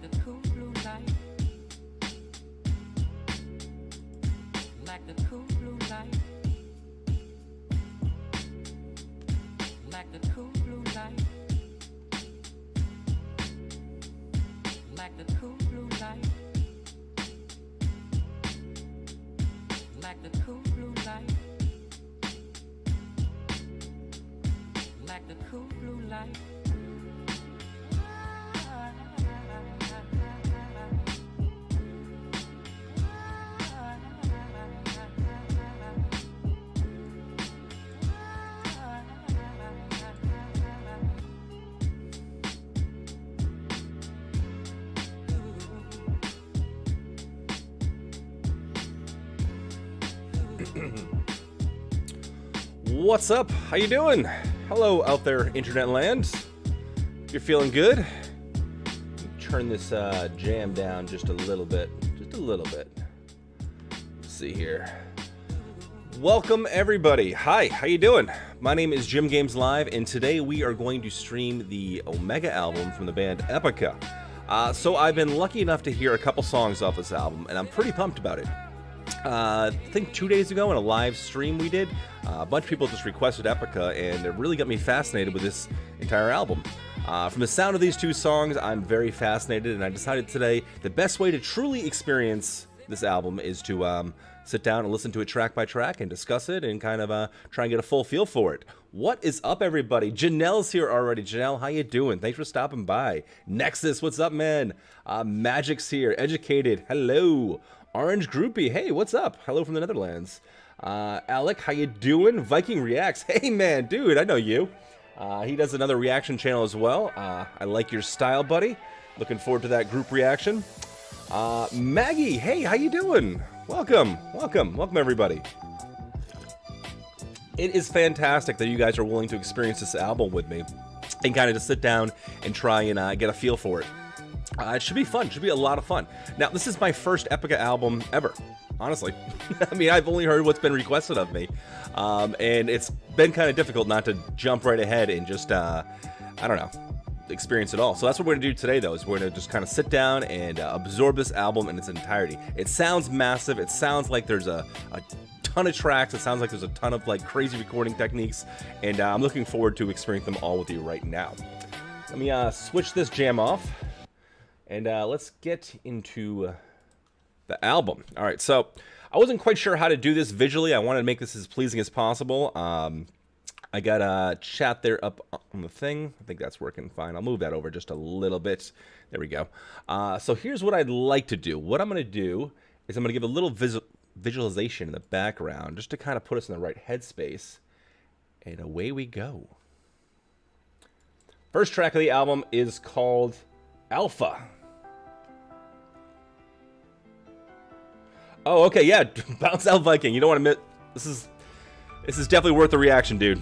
the cool blue light, like the cool blue light, like the cool blue light, like the cool blue light, like the cool blue light, like the cool blue light. What's up? How you doing? Hello out there, internet land. You're feeling good? Turn this jam down just a little bit. Just a little bit. Let's see here. Welcome everybody. Hi, how you doing? My name is Jim Games Live, and today we are going to stream the Omega album from the band Epica. So I've been lucky enough to hear a couple songs off this album, and I'm pretty pumped about it. I think 2 days ago in a live stream we did, a bunch of people just requested Epica, and it really got me fascinated with this entire album. From the sound of these two songs, I'm very fascinated, and I decided today the best way to truly experience this album is to sit down and listen to it track by track and discuss it and kind of try and get a full feel for it. What is up, everybody? Janelle's here already. Janelle, how you doing? Thanks for stopping by. Nexus, what's up, man? Magic's here. Educated, hello. Orange Groupie, hey, what's up? Hello from the Netherlands. Alec, how you doing? Viking Reacts, hey man, dude, I know you. He does another reaction channel as well. I like your style, buddy. Looking forward to that group reaction. Maggie, hey, how you doing? Welcome, welcome, welcome everybody. It is fantastic that you guys are willing to experience this album with me and kind of just sit down and try and get a feel for it. It should be fun. It should be a lot of fun. Now, this is my first Epica album ever, honestly. I mean, I've only heard what's been requested of me, and it's been kind of difficult not to jump right ahead and just, I don't know, experience it all. So that's what we're going to do today, though, is we're going to just kind of sit down and absorb this album in its entirety. It sounds massive. It sounds like there's a ton of tracks. It sounds like there's a ton of like crazy recording techniques, and I'm looking forward to experiencing them all with you right now. Let me switch this jam off. And let's get into the album. All right, so I wasn't quite sure how to do this visually. I wanted to make this as pleasing as possible. I got a chat there up on the thing. I think that's working fine. I'll move that over just a little bit. There we go. So here's what I'd like to do. What I'm going to do is I'm going to give a little visualization in the background just to kind of put us in the right headspace. And away we go. First track of the album is called Alpha. Oh, okay, yeah, bounce out Viking. You don't want to miss. This is definitely worth the reaction, dude.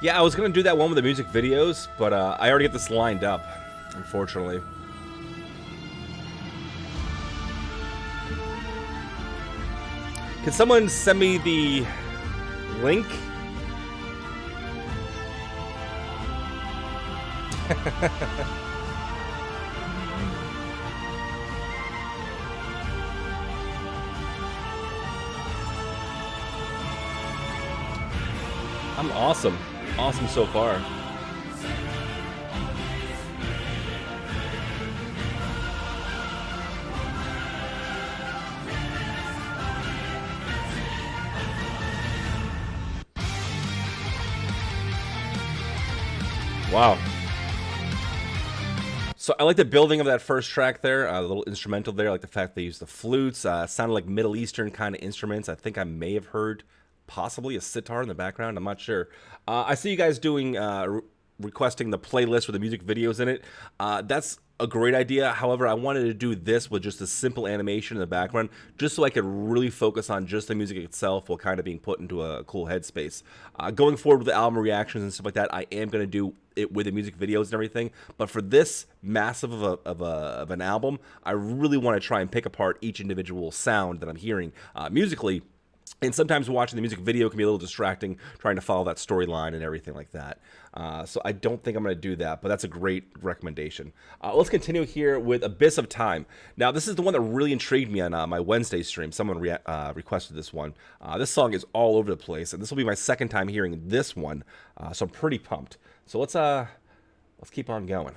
Yeah, I was going to do that one with the music videos, but I already got this lined up, unfortunately. Can someone send me the link? I'm awesome. Awesome so far. Wow. So I like the building of that first track there, a little instrumental there. I like the fact they used the flutes. Sounded like Middle Eastern kind of instruments. I think I may have heard possibly a sitar in the background. I'm not sure. I see you guys doing requesting the playlist with the music videos in it. That's a great idea. However, I wanted to do this with just a simple animation in the background, just so I could really focus on just the music itself while kind of being put into a cool headspace. Going forward with the album reactions and stuff like that, I am going to do it with the music videos and everything. But for this massive of an album, I really want to try and pick apart each individual sound that I'm hearing musically. And sometimes watching the music video can be a little distracting, trying to follow that storyline and everything like that. So I don't think I'm going to do that, but that's a great recommendation. Let's continue here with Abyss of Time. Now, this is the one that really intrigued me on my Wednesday stream. Someone requested this one. This song is all over the place, and this will be my second time hearing this one, so I'm pretty pumped. So let's keep on going.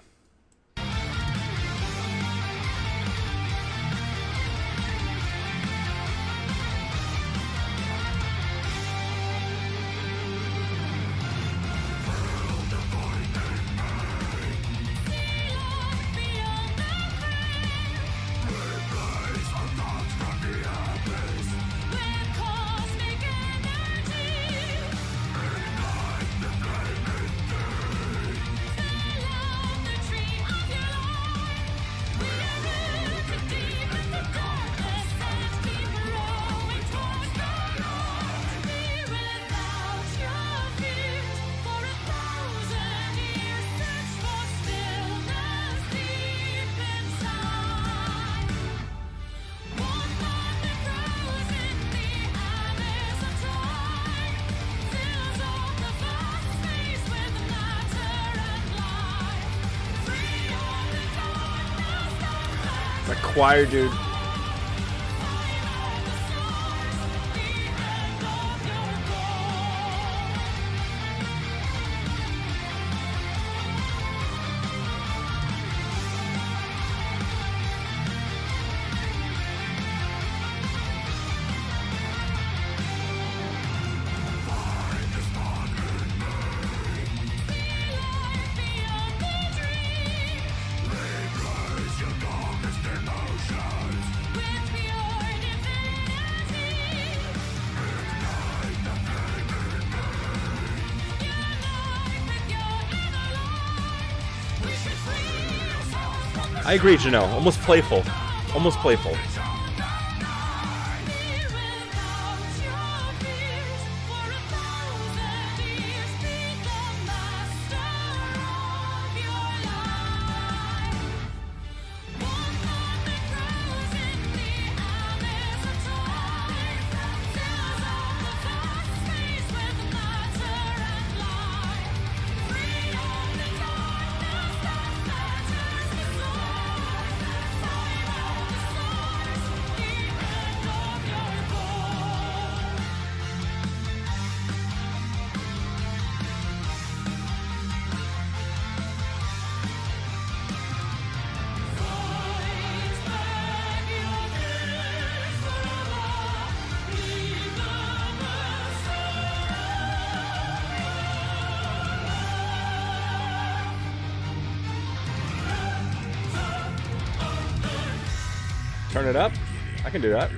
The choir, dude. I agree, Janelle. Almost playful. Almost playful. Turn it up. I can do that.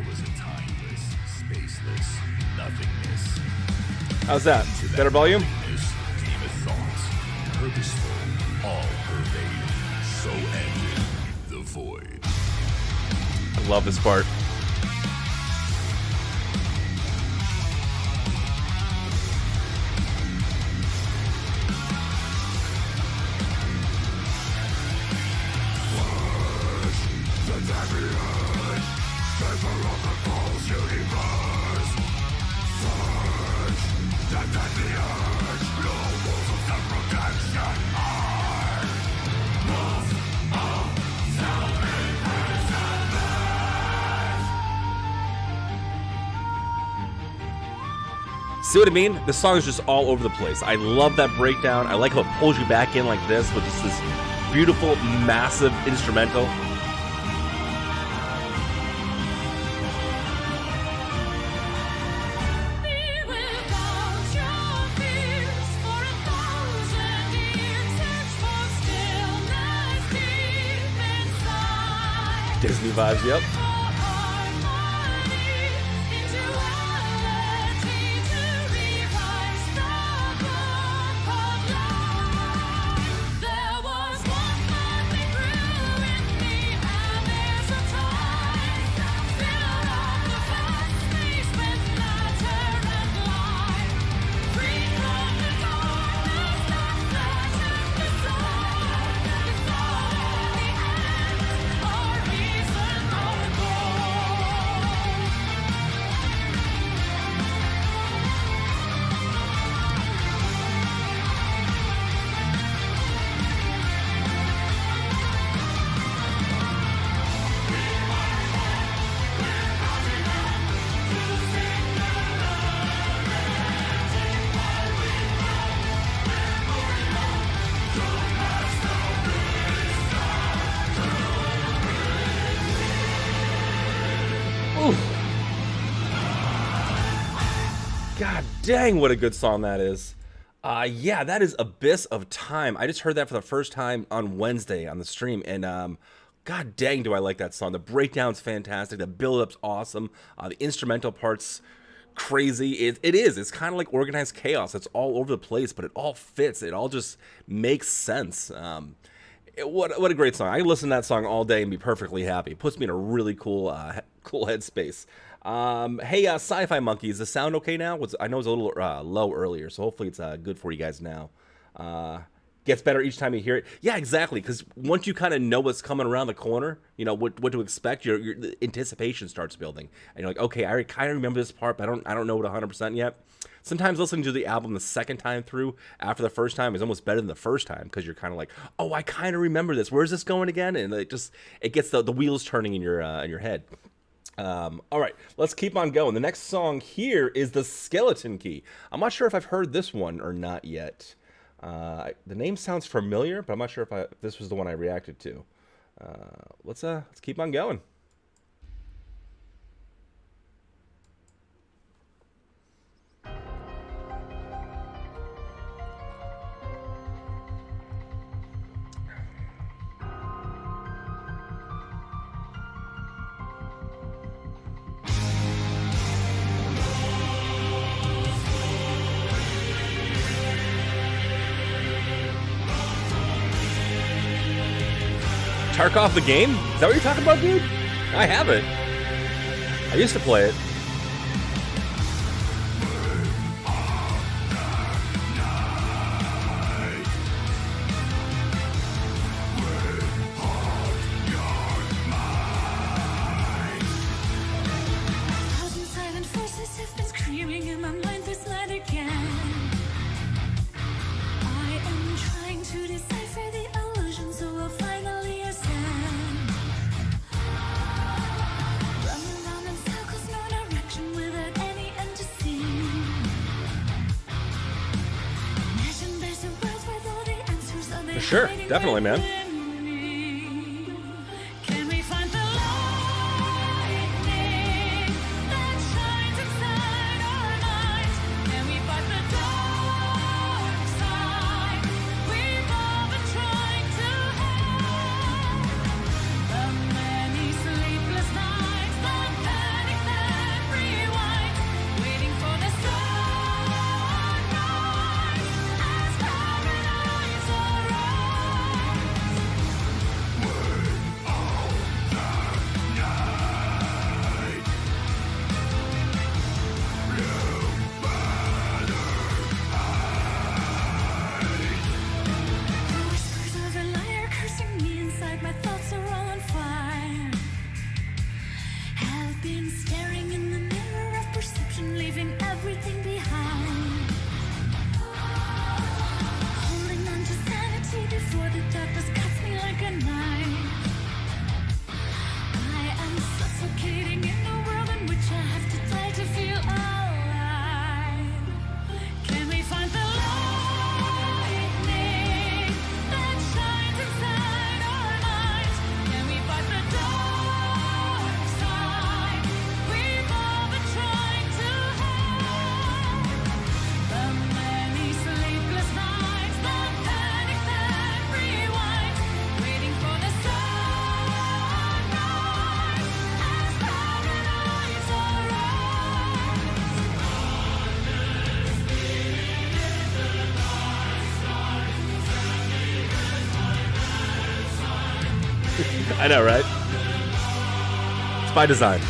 How's that? Better volume? I love this part. See what I mean? The song is just all over the place. I love that breakdown. I like how it pulls you back in like this with just this beautiful, massive instrumental. Disney vibes, yep. God dang, what a good song that is. Yeah, that is Abyss of Time. I just heard that for the first time on Wednesday on the stream, and god dang, do I like that song. The breakdown's fantastic, the build-up's awesome, the instrumental part's crazy. It is. It's kind of like organized chaos. It's all over the place, but it all fits. It all just makes sense. What a great song. I can listen to that song all day and be perfectly happy. It puts me in a really cool headspace. Hey, Sci-Fi Monkey, is the sound okay now? I know it was a little low earlier, so hopefully it's good for you guys now. Gets better each time you hear it. Yeah, exactly, because once you kind of know what's coming around the corner, you know what to expect, your the anticipation starts building. And you're like, okay, I kind of remember this part, but I don't know it 100% yet. Sometimes listening to the album the second time through after the first time is almost better than the first time, because you're kind of like, oh, I kind of remember this. Where's this going again? And it gets the wheels turning in your head. All right, let's keep on going. The next song here is The Skeleton Key. I'm not sure if I've heard this one or not yet. The name sounds familiar, but I'm not sure if this was the one I reacted to. Let's keep on going. Tarkov the game? Is that what you're talking about, dude? I have it. I used to play it. Sure, definitely, man. I know, right? It's by design.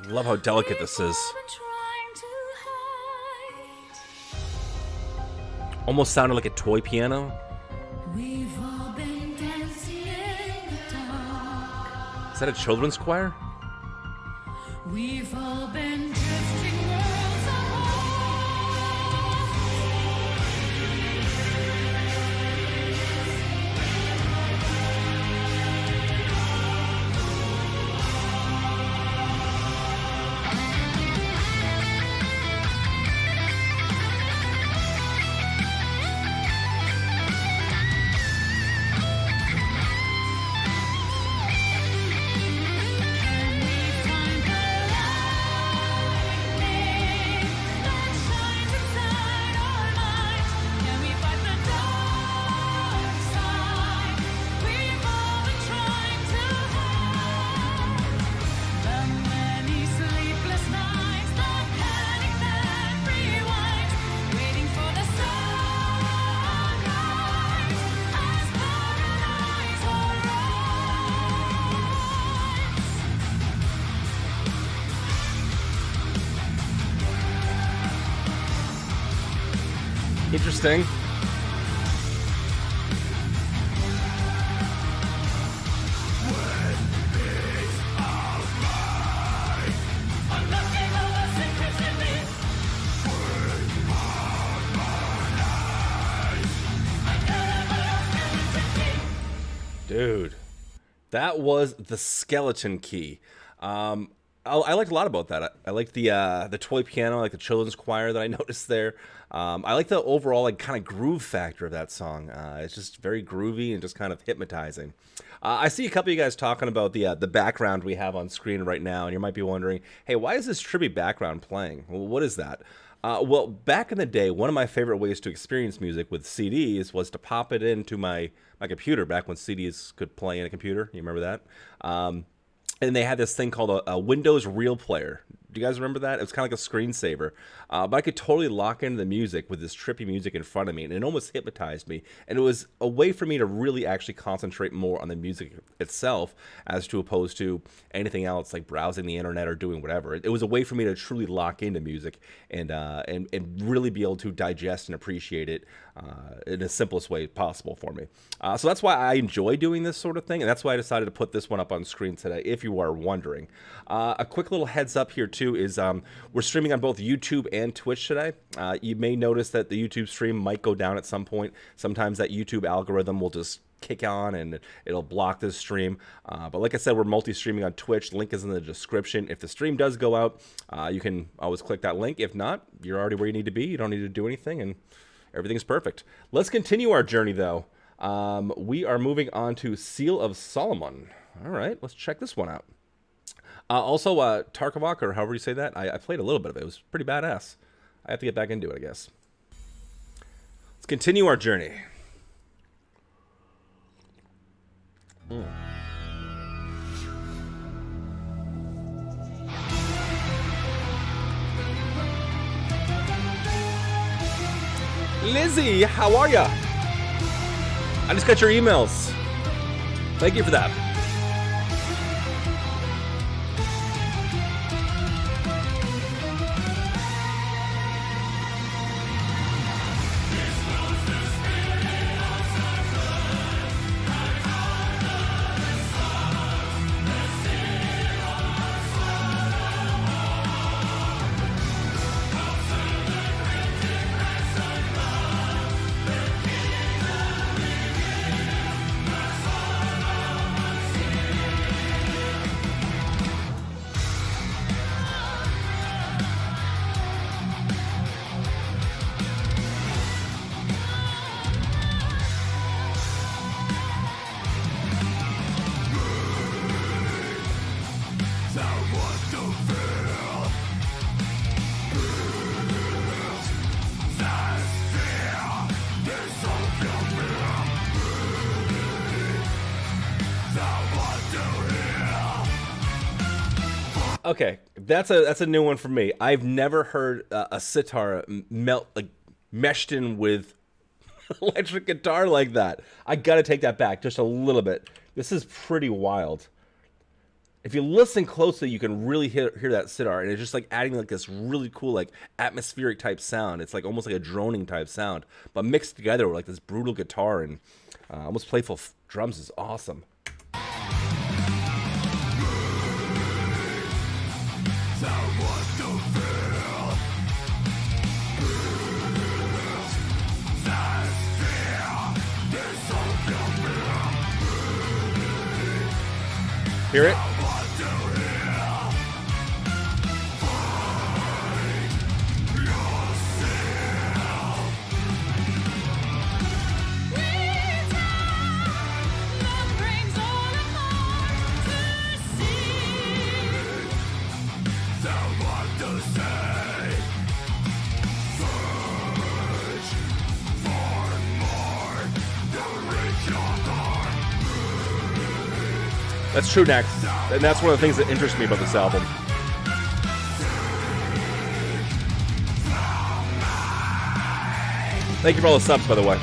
Love how delicate this is. Almost sounded like a toy piano. We've all been dancing in the dark. Is that a children's choir? We've all been drifting worlds apart. Interesting. Dude, that was the skeleton key. I liked a lot about that. I liked the toy piano, I like the children's choir that I noticed there. I like the overall like kind of groove factor of that song. It's just very groovy and just kind of hypnotizing. I see a couple of you guys talking about the background we have on screen right now, and you might be wondering, hey, why is this trippy background playing? Well, what is that? Well, back in the day, one of my favorite ways to experience music with CDs was to pop it into my computer back when CDs could play in a computer. You remember that? And they had this thing called a Windows Real Player. Do you guys remember that? It was kind of like a screensaver. But I could totally lock into the music with this trippy music in front of me, and it almost hypnotized me. And it was a way for me to really actually concentrate more on the music itself as to opposed to anything else like browsing the internet or doing whatever. It was a way for me to truly lock into music and really be able to digest and appreciate it in the simplest way possible for me. So that's why I enjoy doing this sort of thing, and that's why I decided to put this one up on screen today, if you are wondering. A quick little heads up here, too, is we're streaming on both YouTube and Twitch today. You may notice that the YouTube stream might go down at some point. Sometimes that YouTube algorithm will just kick on and it'll block this stream. But like I said, we're multi-streaming on Twitch. Link is in the description. If the stream does go out, you can always click that link. If not, you're already where you need to be. You don't need to do anything, and everything's perfect. Let's continue our journey, though. We are moving on to Seal of Solomon. All right, let's check this one out. Also, Tarkovok, or however you say that, I played a little bit of it. It was pretty badass. I have to get back into it, I guess. Let's continue our journey. Lizzie, how are ya? I just got your emails. Thank you for that. Okay, that's a new one for me. I've never heard a sitar meshed in with electric guitar like that. I gotta take that back just a little bit. This is pretty wild. If you listen closely, you can really hear that sitar, and it's just like adding like this really cool like atmospheric type sound. It's like almost like a droning type sound, but mixed together with like this brutal guitar and almost playful drums is awesome. Hear it? That's true, Next. And that's one of the things that interests me about this album. Thank you for all the subs, by the way.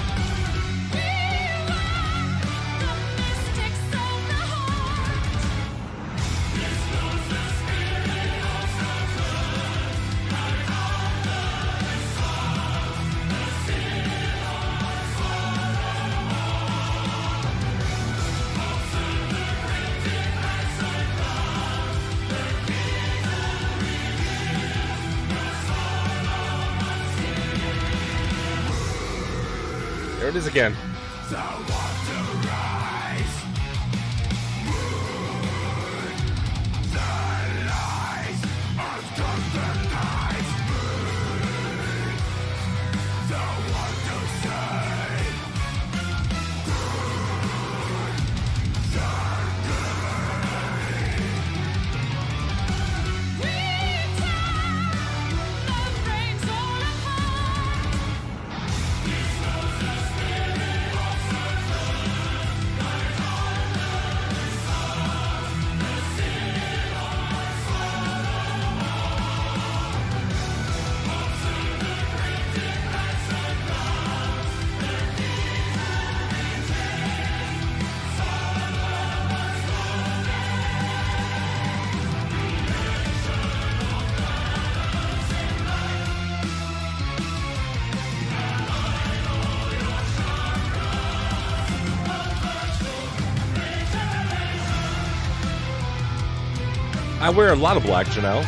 There it is again. I wear a lot of black, Janelle.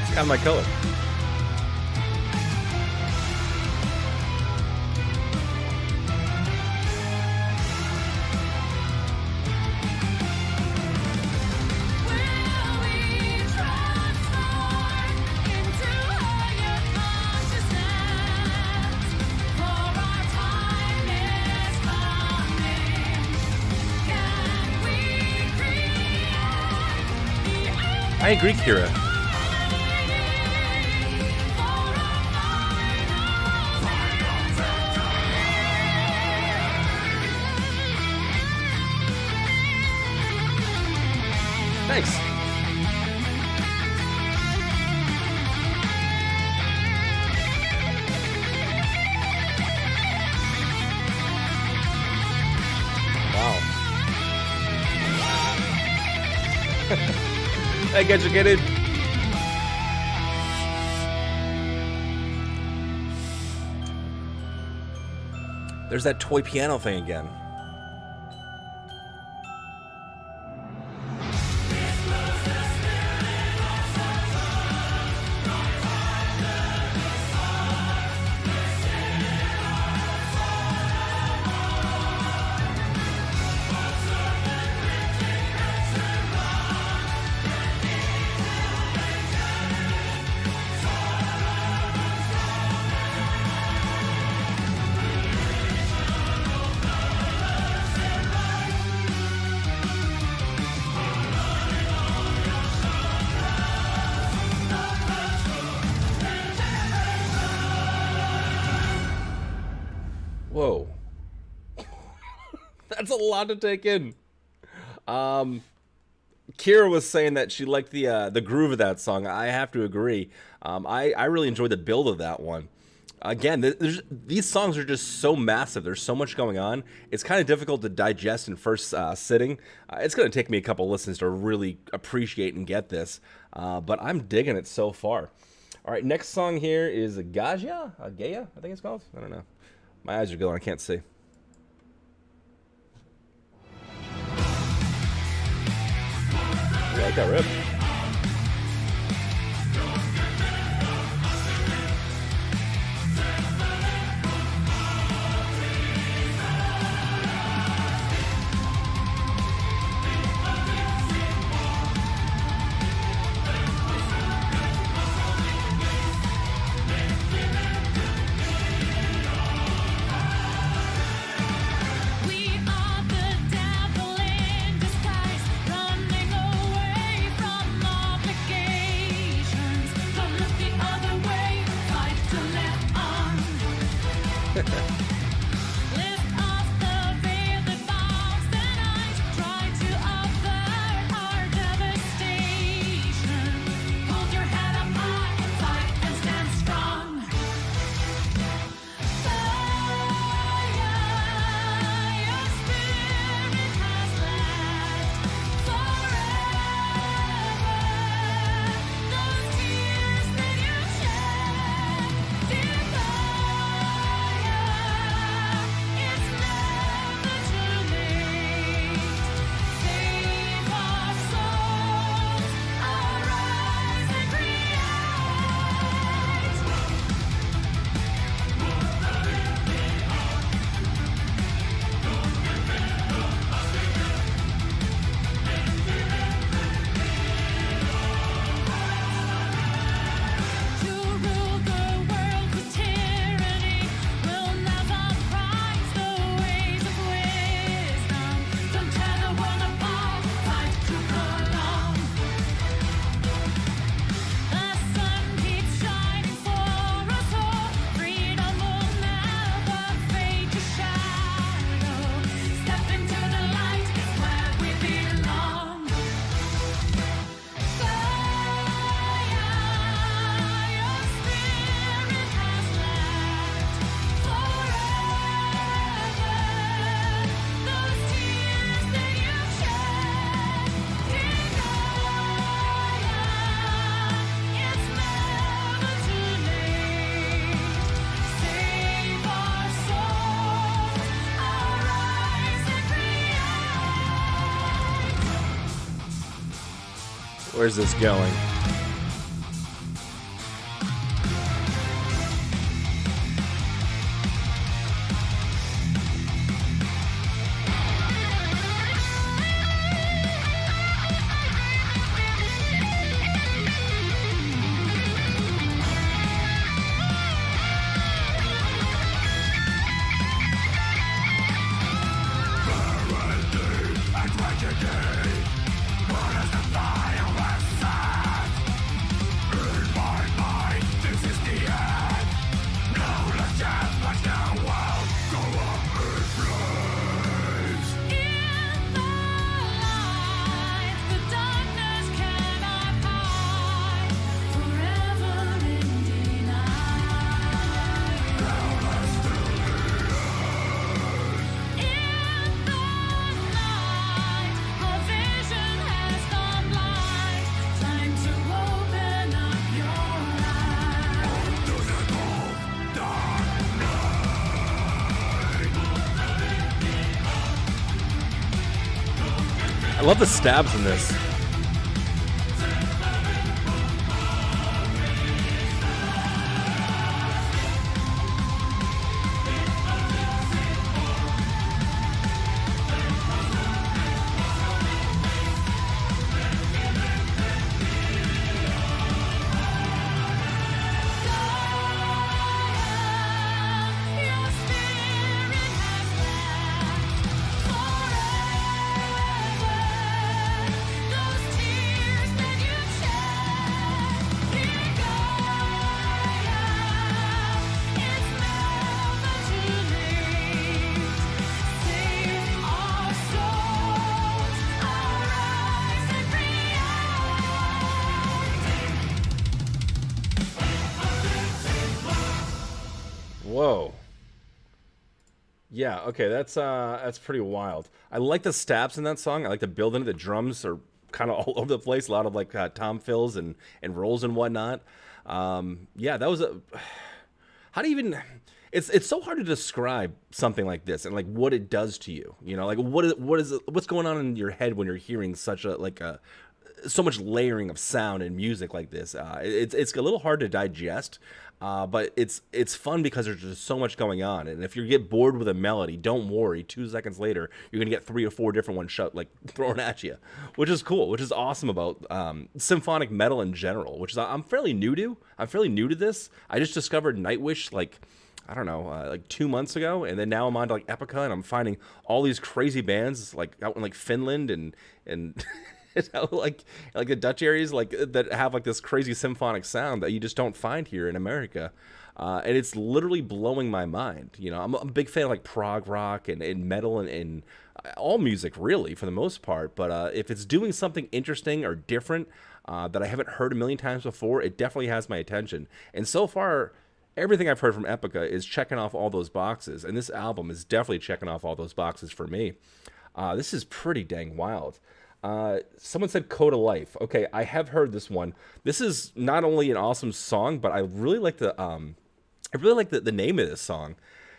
It's kind of my color. I agree, Kira. Thanks. Wow. Hey, educated. There's that toy piano thing again. Whoa. That's a lot to take in. Kira was saying that she liked the groove of that song. I have to agree. I really enjoyed the build of that one. Again, these songs are just so massive. There's so much going on. It's kind of difficult to digest in first sitting. It's going to take me a couple listens to really appreciate and get this. But I'm digging it so far. All right, next song here is Gaia, I think it's called. I don't know. My eyes are going. I can't see. I like that riff. We are the devil in disguise, running away from obligations. Don't look the other way, fight to live on. Lift off the veil that bounds the night, try to avert our devastation. Hold your head up high, fight and stand strong. Your spirit has left forever. Those tears that you shed, dear Gaia, it's never too late. Save our souls, arise and create. To rule the world with tyranny will never prize the ways of wisdom. Don't tear the world apart, fight to prolong. The sun keeps shining for us all. Freedom will never fade to shadow. Step into the light, it's where we belong. Gaia, your spirit has left forever. Those tears that you've shed, dear Gaia, it's never too late. Save our souls, arise and create. Where's this going? In the light, the darkness cannot hide. Forever in denial. In the night, our vision has gone blind. Time to open up your I love the stabs in this. Your spirit has left forever. Whoa. Yeah, okay, that's pretty wild. I like the stabs in that song. I like the build into the drums are kind of all over the place. A lot of like tom fills and rolls and whatnot. Yeah, that was a. How do you even? It's so hard to describe something like this and like what it does to you. You know, like what's going on in your head when you're hearing such a so much layering of sound and music like this. It's a little hard to digest. But it's fun because there's just so much going on, and if you get bored with a melody, don't worry. 2 seconds later, you're gonna get 3 or 4 different ones thrown at you, which is cool, which is awesome about symphonic metal in general. Which is I'm fairly new to this. I just discovered Nightwish I don't know, like 2 months ago, and then now I'm on to like Epica, and I'm finding all these crazy bands like out in like Finland and like the Dutch areas that have like this crazy symphonic sound that you just don't find here in America, and it's literally blowing my mind. You know, I'm a big fan of like prog rock and metal and all music really for the most part. But if it's doing something interesting or different that I haven't heard a million times before, it definitely has my attention. And so far, everything I've heard from Epica is checking off all those boxes, and this album is definitely checking off all those boxes for me. This is pretty dang wild. Someone said Code of Life. Okay, I have heard this one. This is not only an awesome song, but I really like the name of this song.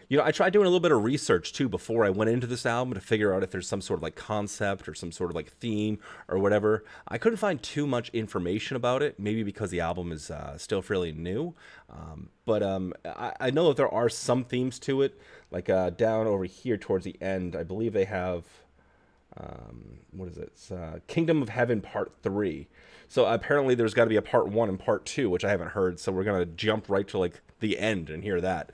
You know, I tried doing a little bit of research too before I went into this album to figure out if there's some sort of like concept or some sort of like theme or whatever. I couldn't find too much information about it, maybe because the album is still fairly new. But I know that there are some themes to it, like down over here towards the end. I believe they have. What is it? It's, Kingdom of Heaven Part 3. So apparently there's got to be a Part 1 and Part 2, which I haven't heard. So we're going to jump right to like the end and hear that.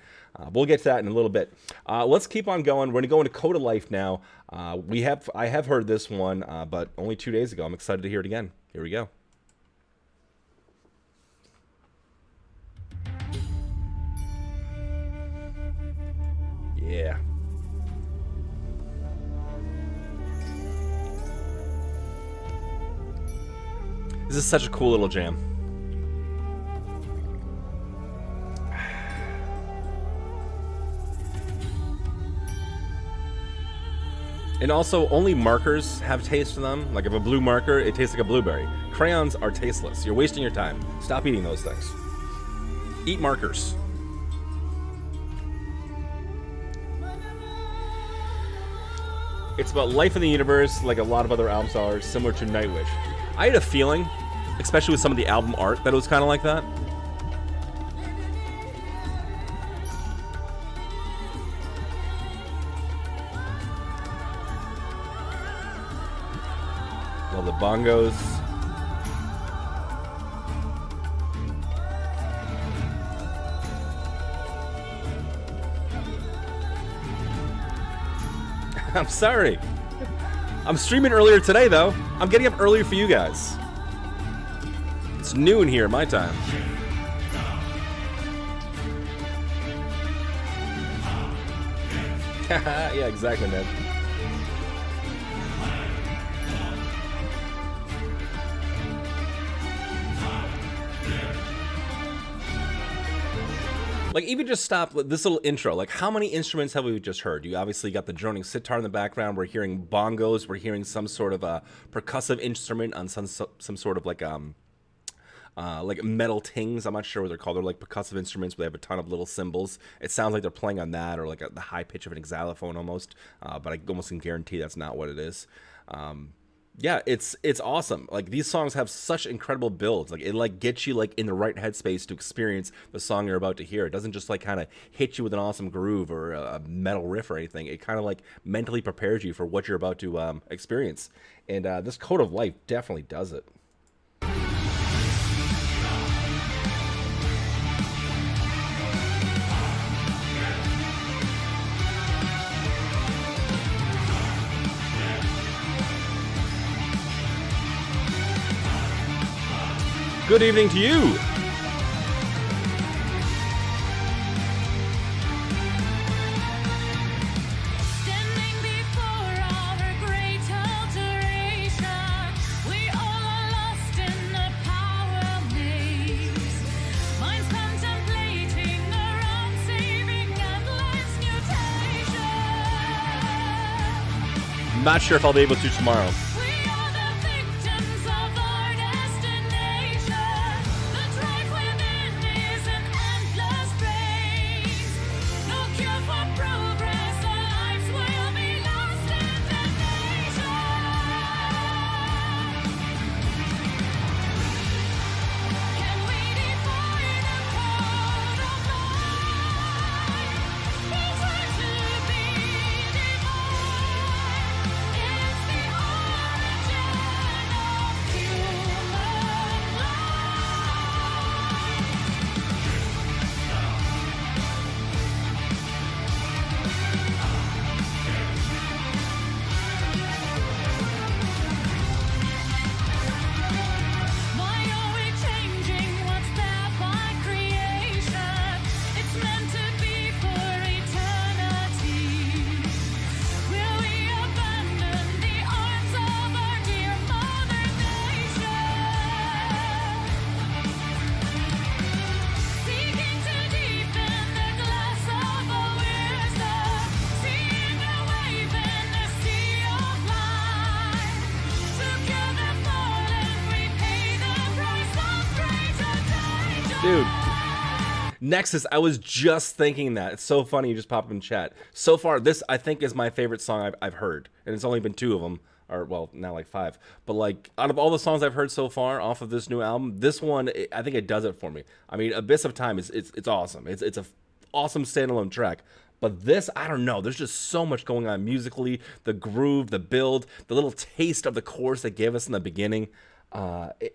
We'll get to that in a little bit. Let's keep on going. We're going to go into Code of Life now. I have heard this one, but only 2 days ago. I'm excited to hear it again. Here we go. Yeah. This is such a cool little jam. And also, only markers have taste to them. Like if a blue marker, it tastes like a blueberry. Crayons are tasteless. You're wasting your time. Stop eating those things. Eat markers. It's about life in the universe, like a lot of other albums are, similar to Nightwish. I had a feeling, especially with some of the album art, that it was kind of like that. Love the bongos. I'm sorry. I'm streaming earlier today, though. I'm getting up earlier for you guys. It's noon here, my time. Yeah, exactly, man. Like, even just stop this little intro. Like, how many instruments have we just heard? You obviously got the droning sitar in the background. We're hearing bongos. We're hearing some sort of a percussive instrument on some sort of like metal tings. I'm not sure what they're called. They're like percussive instruments where they have a ton of little cymbals. It sounds like they're playing on that, or like the high pitch of an xylophone almost. But I almost can guarantee that's not what it is. Yeah, it's awesome. Like, these songs have such incredible builds. Like, it like gets you like in the right headspace to experience the song you're about to hear. It doesn't just like kind of hit you with an awesome groove or a metal riff or anything. It kind of like mentally prepares you for what you're about to experience. And this Code of Life definitely does it. Good evening to you. Standing before our great alteration, we all are lost in the power maze. Minds contemplating their own saving I'm not sure if I'll be able to tomorrow. We are the victims of our destination. The drive within is an endless race. No cure for progress, our lives will be lost in damnation. Can we defy the code of life? We'll try to be divine. It's the origin of human life. Why are we changing what's there by creation? It's meant to be for eternity. Will we abandon the arms of our dear Mother Nature? Seeking to deepen the glass of our wisdom, seeing a wave in the sea of life. Together fallen, we pay the price of greater danger. Dude. Nexus, I was just thinking that. It's so funny you just popped in chat. So far, this, I think, is my favorite song I've heard. And it's only been 2 of them. Or, well, now like 5. But, like, out of all the songs I've heard so far off of this new album, this one, I think it does it for me. I mean, Abyss of Time, it's awesome. It's a awesome standalone track. But this, I don't know. There's just so much going on musically. The groove, the build, the little taste of the chorus they gave us in the beginning.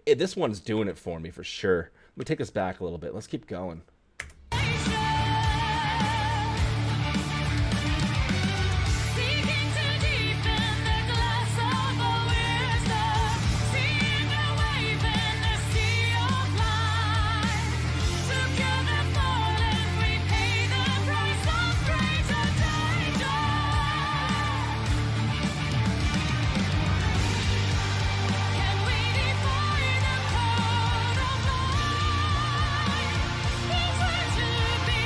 This one's doing it for me for sure. Let me take us back a little bit. Let's keep going. Seeking to deepen the glass of our wisdom, seeing a wave in the sea of life. Together fallen, we pay the price of greater danger. Can we defy the code of life? We'll try to be divine.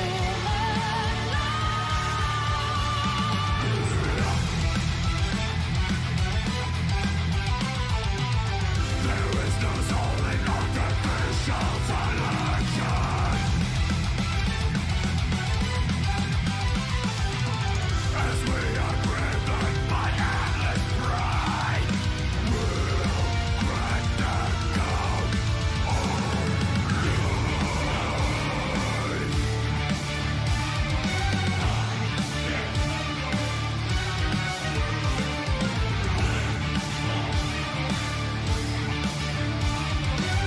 It's the origin of human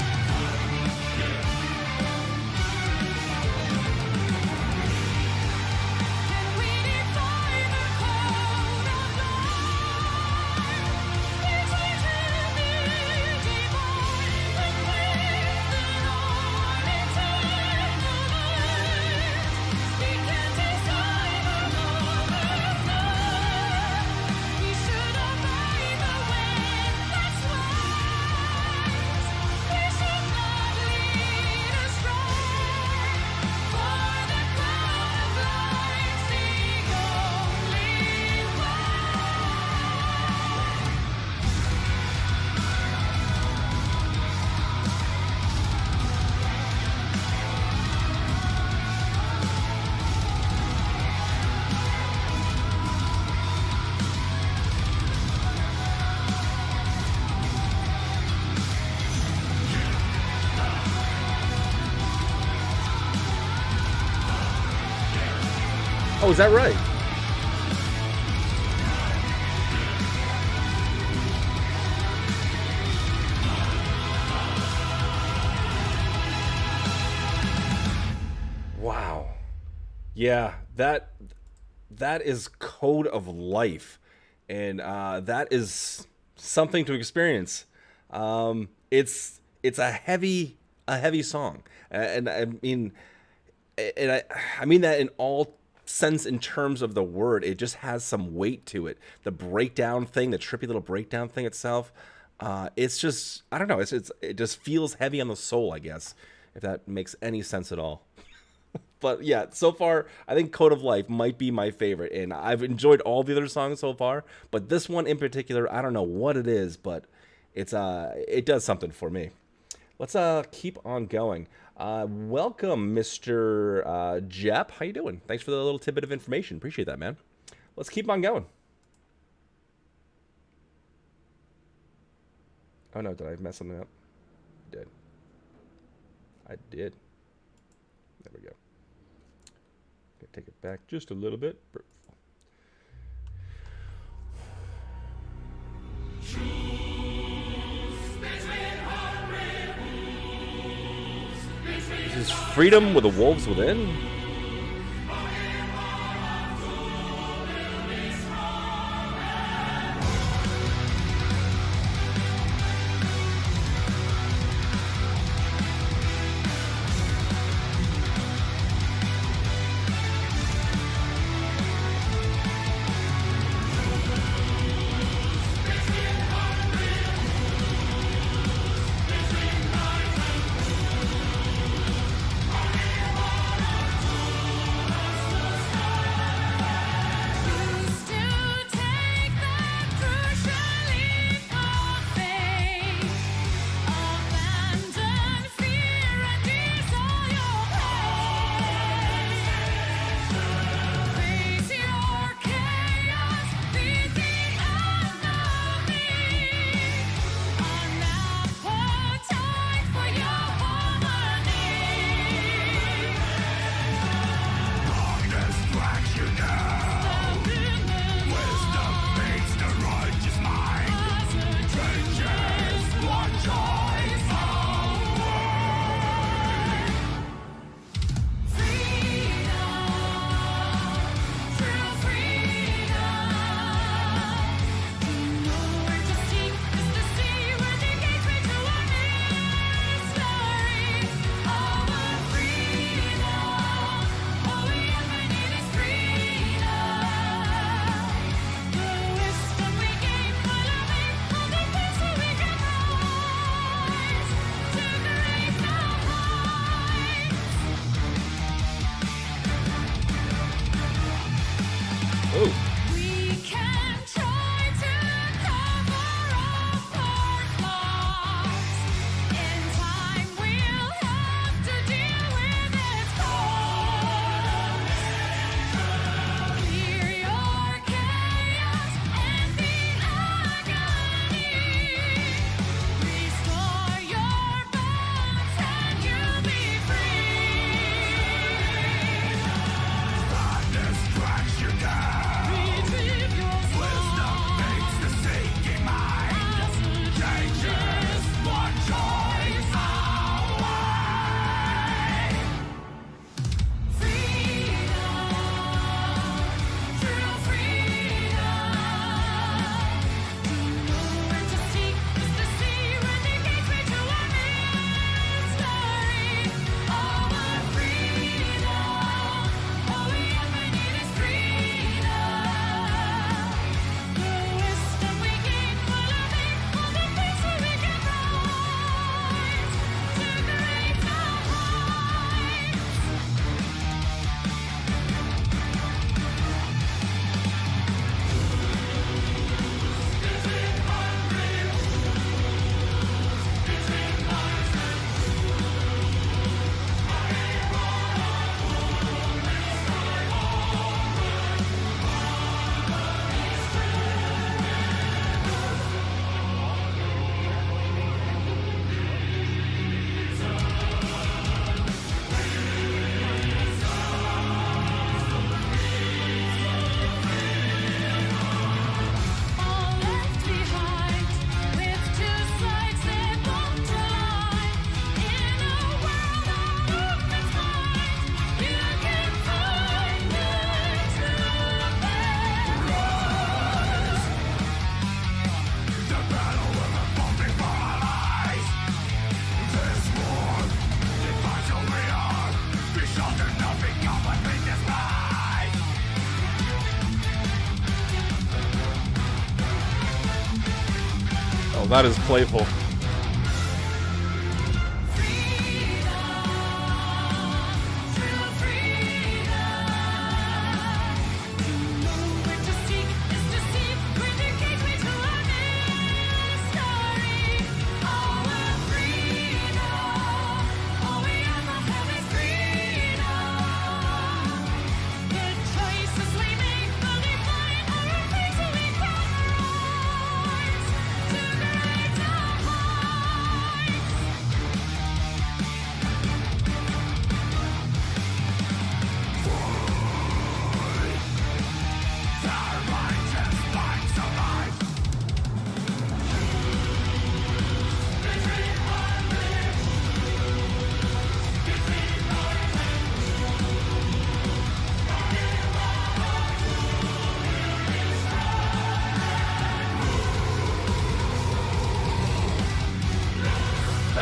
Can we defy the code of life? We try to be divine and within our eternal light. We can't decide our movement. We should obey the wind that's wise. We should not lead astray. For the cloud of life's the only way. Oh, is that right? Wow. Yeah, that is Code of Life, and that is something to experience. It's a heavy song, and I mean, and I mean that in all sense in terms of the word. It just has some weight to it. The breakdown thing, the trippy little breakdown thing itself, it's just, I don't know, it just feels heavy on the soul, I guess, if that makes any sense at all. But yeah, so far, I think Code of Life might be my favorite. And I've enjoyed all the other songs so far. But this one in particular, I don't know what it is, but it does something for me. Let's keep on going. Welcome, Mr. Jep. How you doing? Thanks for the little tidbit of information. Appreciate that, man. Let's keep on going. Oh no, did I mess something up? I did. There we go. Gonna take it back just a little bit. This is Freedom with the Wolves Within. Oh, that is playful.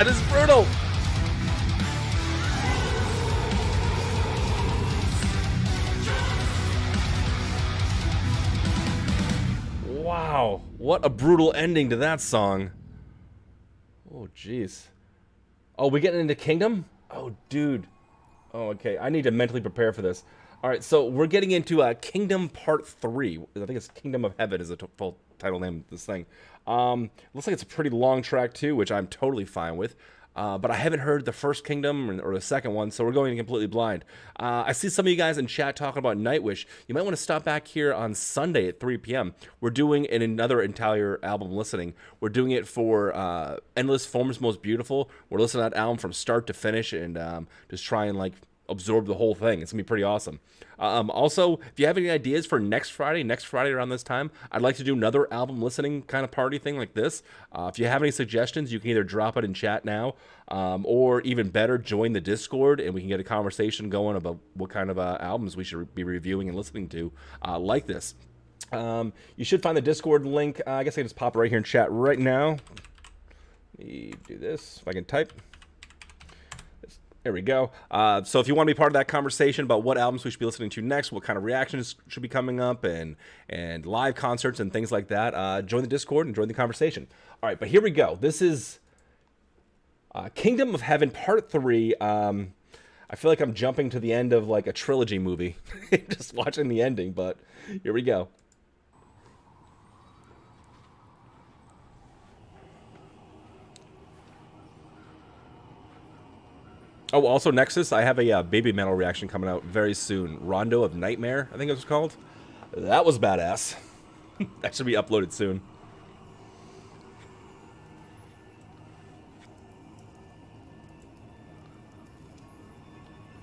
That is brutal. Wow, what a brutal ending to that song. Oh, jeez. Oh, we getting into Kingdom? Oh, dude. Oh, okay. I need to mentally prepare for this. All right, so we're getting into Kingdom Part 3. I think it's Kingdom of Heaven is the full title name of this thing. Looks like it's a pretty long track, too, which I'm totally fine with. But I haven't heard the first Kingdom or the second one, so we're going completely blind. I see some of you guys in chat talking about Nightwish. You might want to stop back here on Sunday at 3 p.m. We're doing another entire album listening. We're doing it for Endless Forms Most Beautiful. We're listening to that album from start to finish and just try and like absorb the whole thing. It's gonna be pretty awesome. Also, if you have any ideas for next Friday around this time, I'd like to do another album listening kind of party thing like this. If you have any suggestions, you can either drop it in chat now, or even better, join the Discord and we can get a conversation going about what kind of albums we should be reviewing and listening to like this. You should find the Discord link. I guess I can just pop it right here in chat right now. Let me do this if I can type. There we go. So if you want to be part of that conversation about what albums we should be listening to next, what kind of reactions should be coming up, and live concerts and things like that, join the Discord and join the conversation. All right, but here we go. This is Kingdom of Heaven Part 3. I feel like I'm jumping to the end of like a trilogy movie, just watching the ending, but here we go. Oh, also Nexus, I have a Baby Metal reaction coming out very soon. Rondo of Nightmare, I think it was called. That was badass. That should be uploaded soon.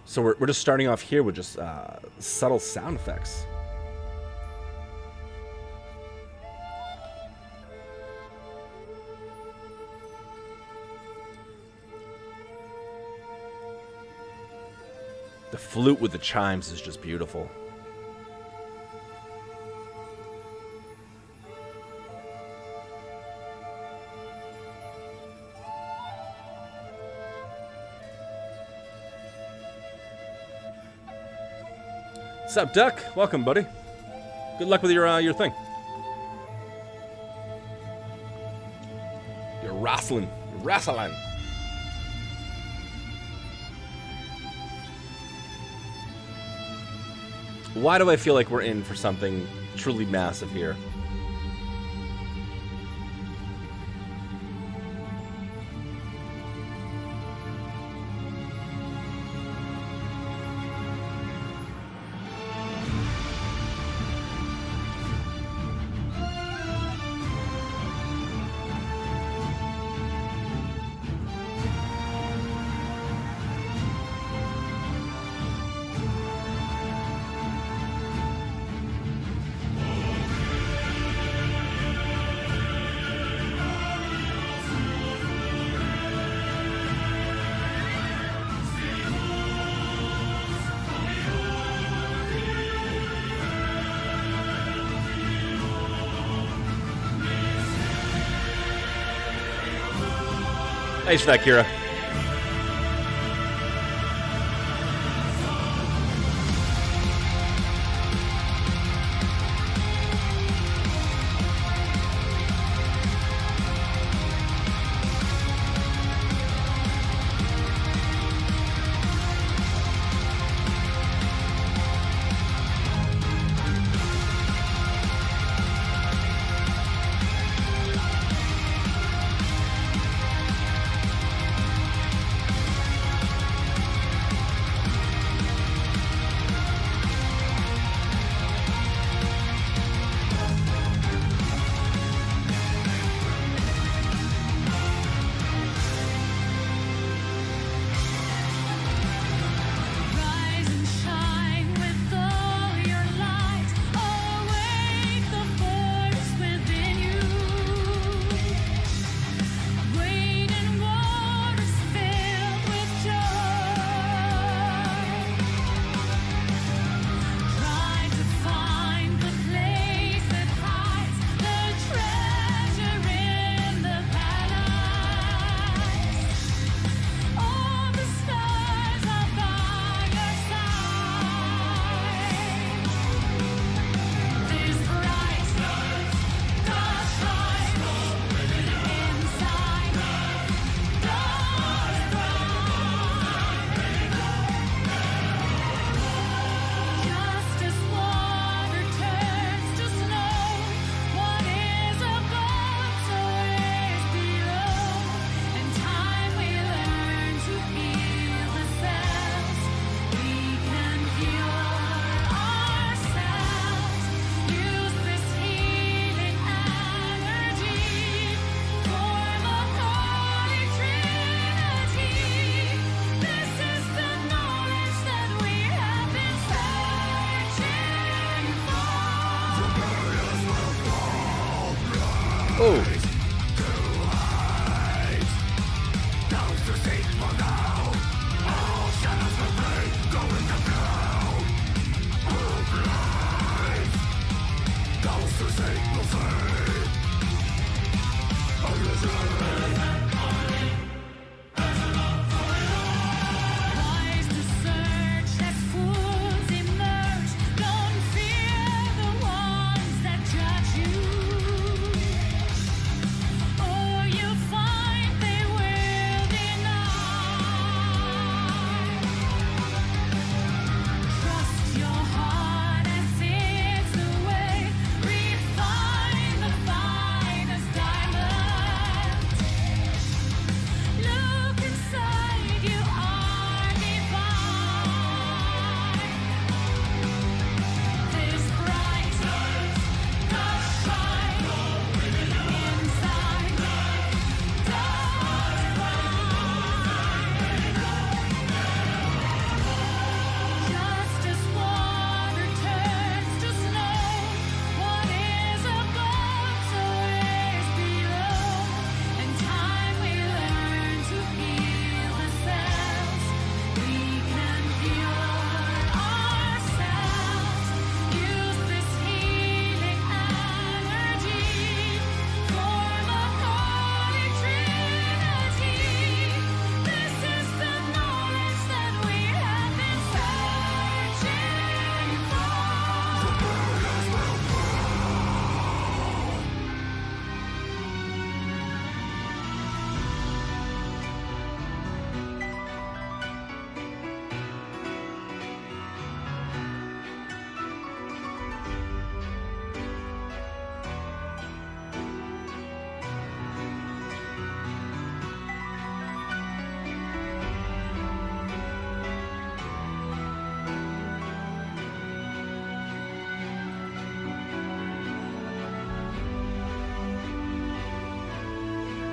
So we're just starting off here with just subtle sound effects. The flute with the chimes is just beautiful. What's up, Duck? Welcome, buddy. Good luck with your thing. You're wrestling. You're wrestling. Why do I feel like we're in for something truly massive here? Thanks for that, Kira. Oh. Wise to search as fools emerge. Don't fear the ones that judge you. Or you find they will deny. Trust your heart as it's the way. Refine the finest diamond. Look inside, you are divine. This brightness does shine inside, does bright. Just as water turns to snow, what is above so is below. In time we learn to heal ourselves. We can cure ourselves. Use this healing energy. Form a holy trinity. This is the knowledge that we have been searching for.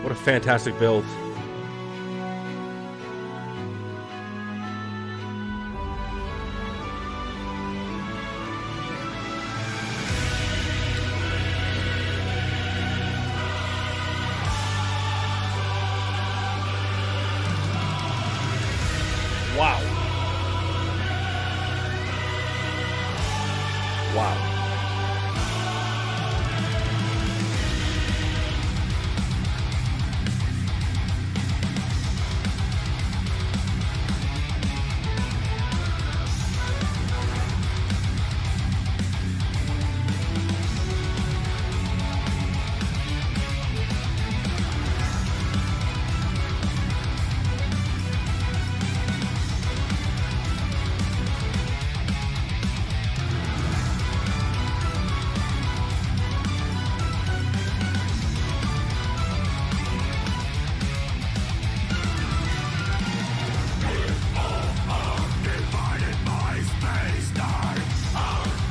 What a fantastic build. Wow. Wow.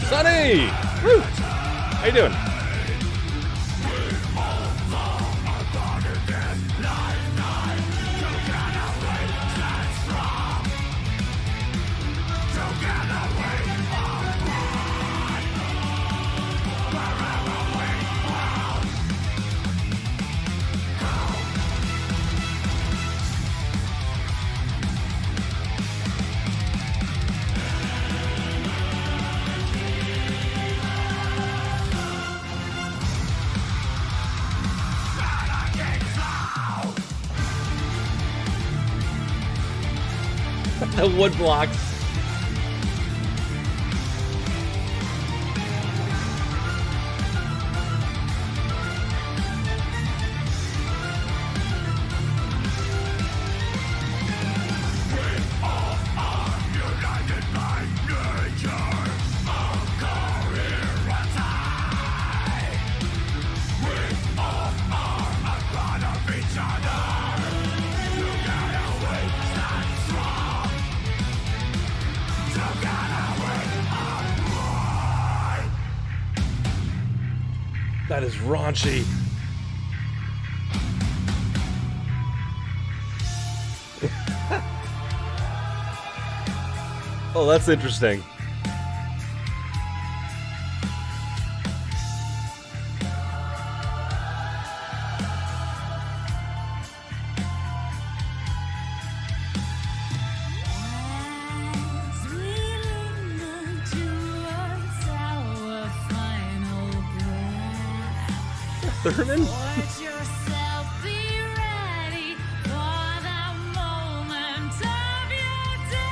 Sonny! Woo! How you doing? Wood blocks. That is raunchy. Oh, that's interesting. Thurman? Let yourself be ready for the moment of your day.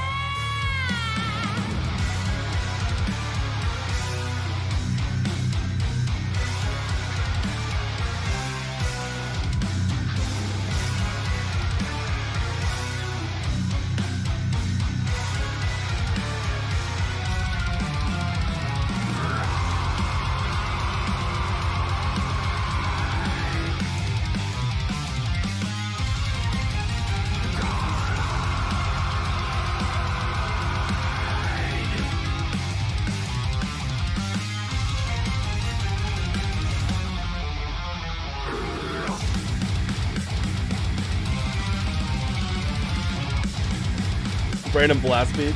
Random blast beat.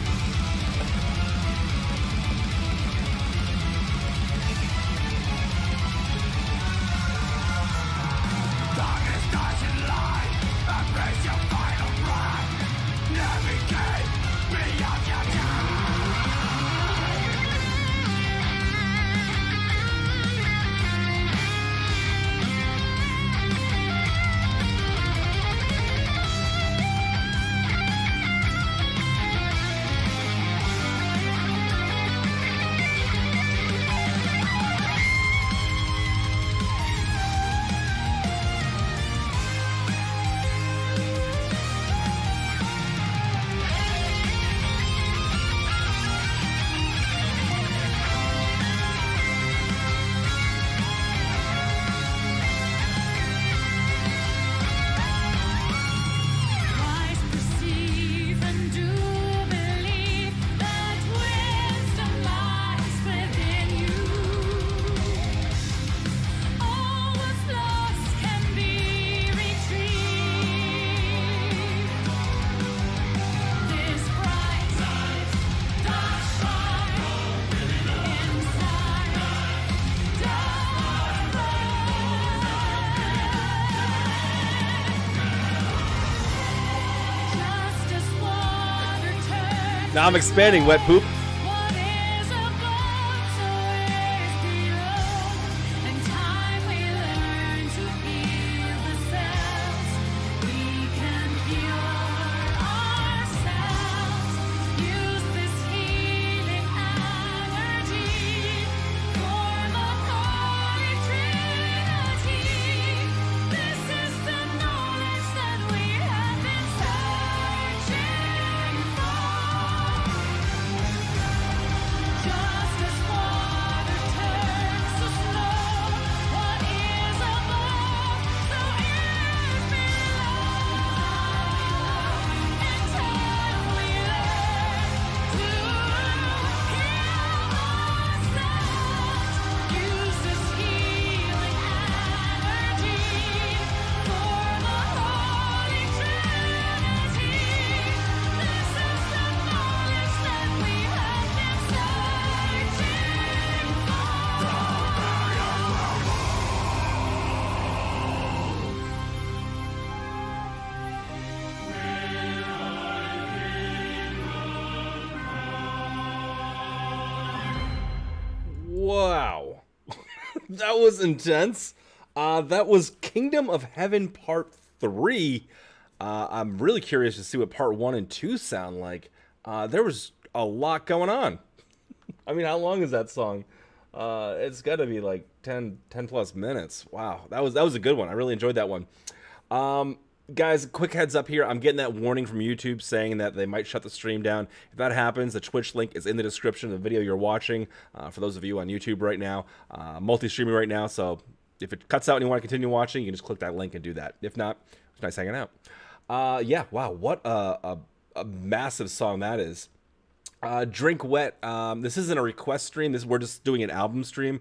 Wise perceive and do believe that wisdom lies within you. All that's lost can be retrieved. This bright light does shine inside. Dark just as water turns. Now I'm expanding, wet poop. What is above, so is below. In time we learn to heal the cells. We can cure ourselves. Use this healing energy for the Holy Trinity. This is the knowledge that we have been searching for. Just as water turns to snow, what is above, so is below. In time we learn to heal ourselves. Use this healing energy for the Holy Trinity. This is the knowledge that we have been searching Wow. That was intense. That was Kingdom of Heaven Part 3. I'm really curious to see what Part 1 and 2 sound like. There was a lot going on. I mean, how long is that song? It's got to be like 10 plus minutes. Wow, that was a good one. I really enjoyed that one. Guys, quick heads up here. I'm getting that warning from YouTube saying that they might shut the stream down. If that happens, the Twitch link is in the description of the video you're watching. For those of you on YouTube right now, multi-streaming right now. So if it cuts out and you want to continue watching, you can just click that link and do that. If not, it's nice hanging out. Yeah, wow, what a massive song that is. Drink Wet. This isn't a request stream. We're just doing an album stream.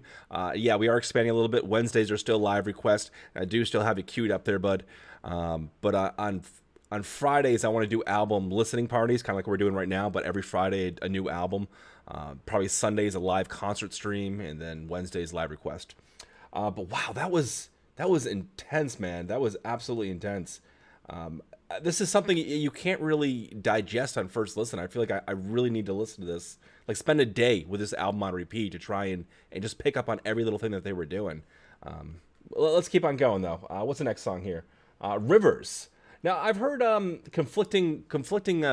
Yeah, we are expanding a little bit. Wednesdays are still live requests. I do still have you queued up there, bud. But on Fridays, I want to do album listening parties, kind of like we're doing right now. But every Friday, a new album. Probably Sundays a live concert stream, and then Wednesdays live request. But wow, that was intense, man. That was absolutely intense. This is something you can't really digest on first listen. I feel like I really need to listen to this. Like, spend a day with this album on repeat to try and just pick up on every little thing that they were doing. Let's keep on going though. What's the next song here? Rivers. Now I've heard conflicting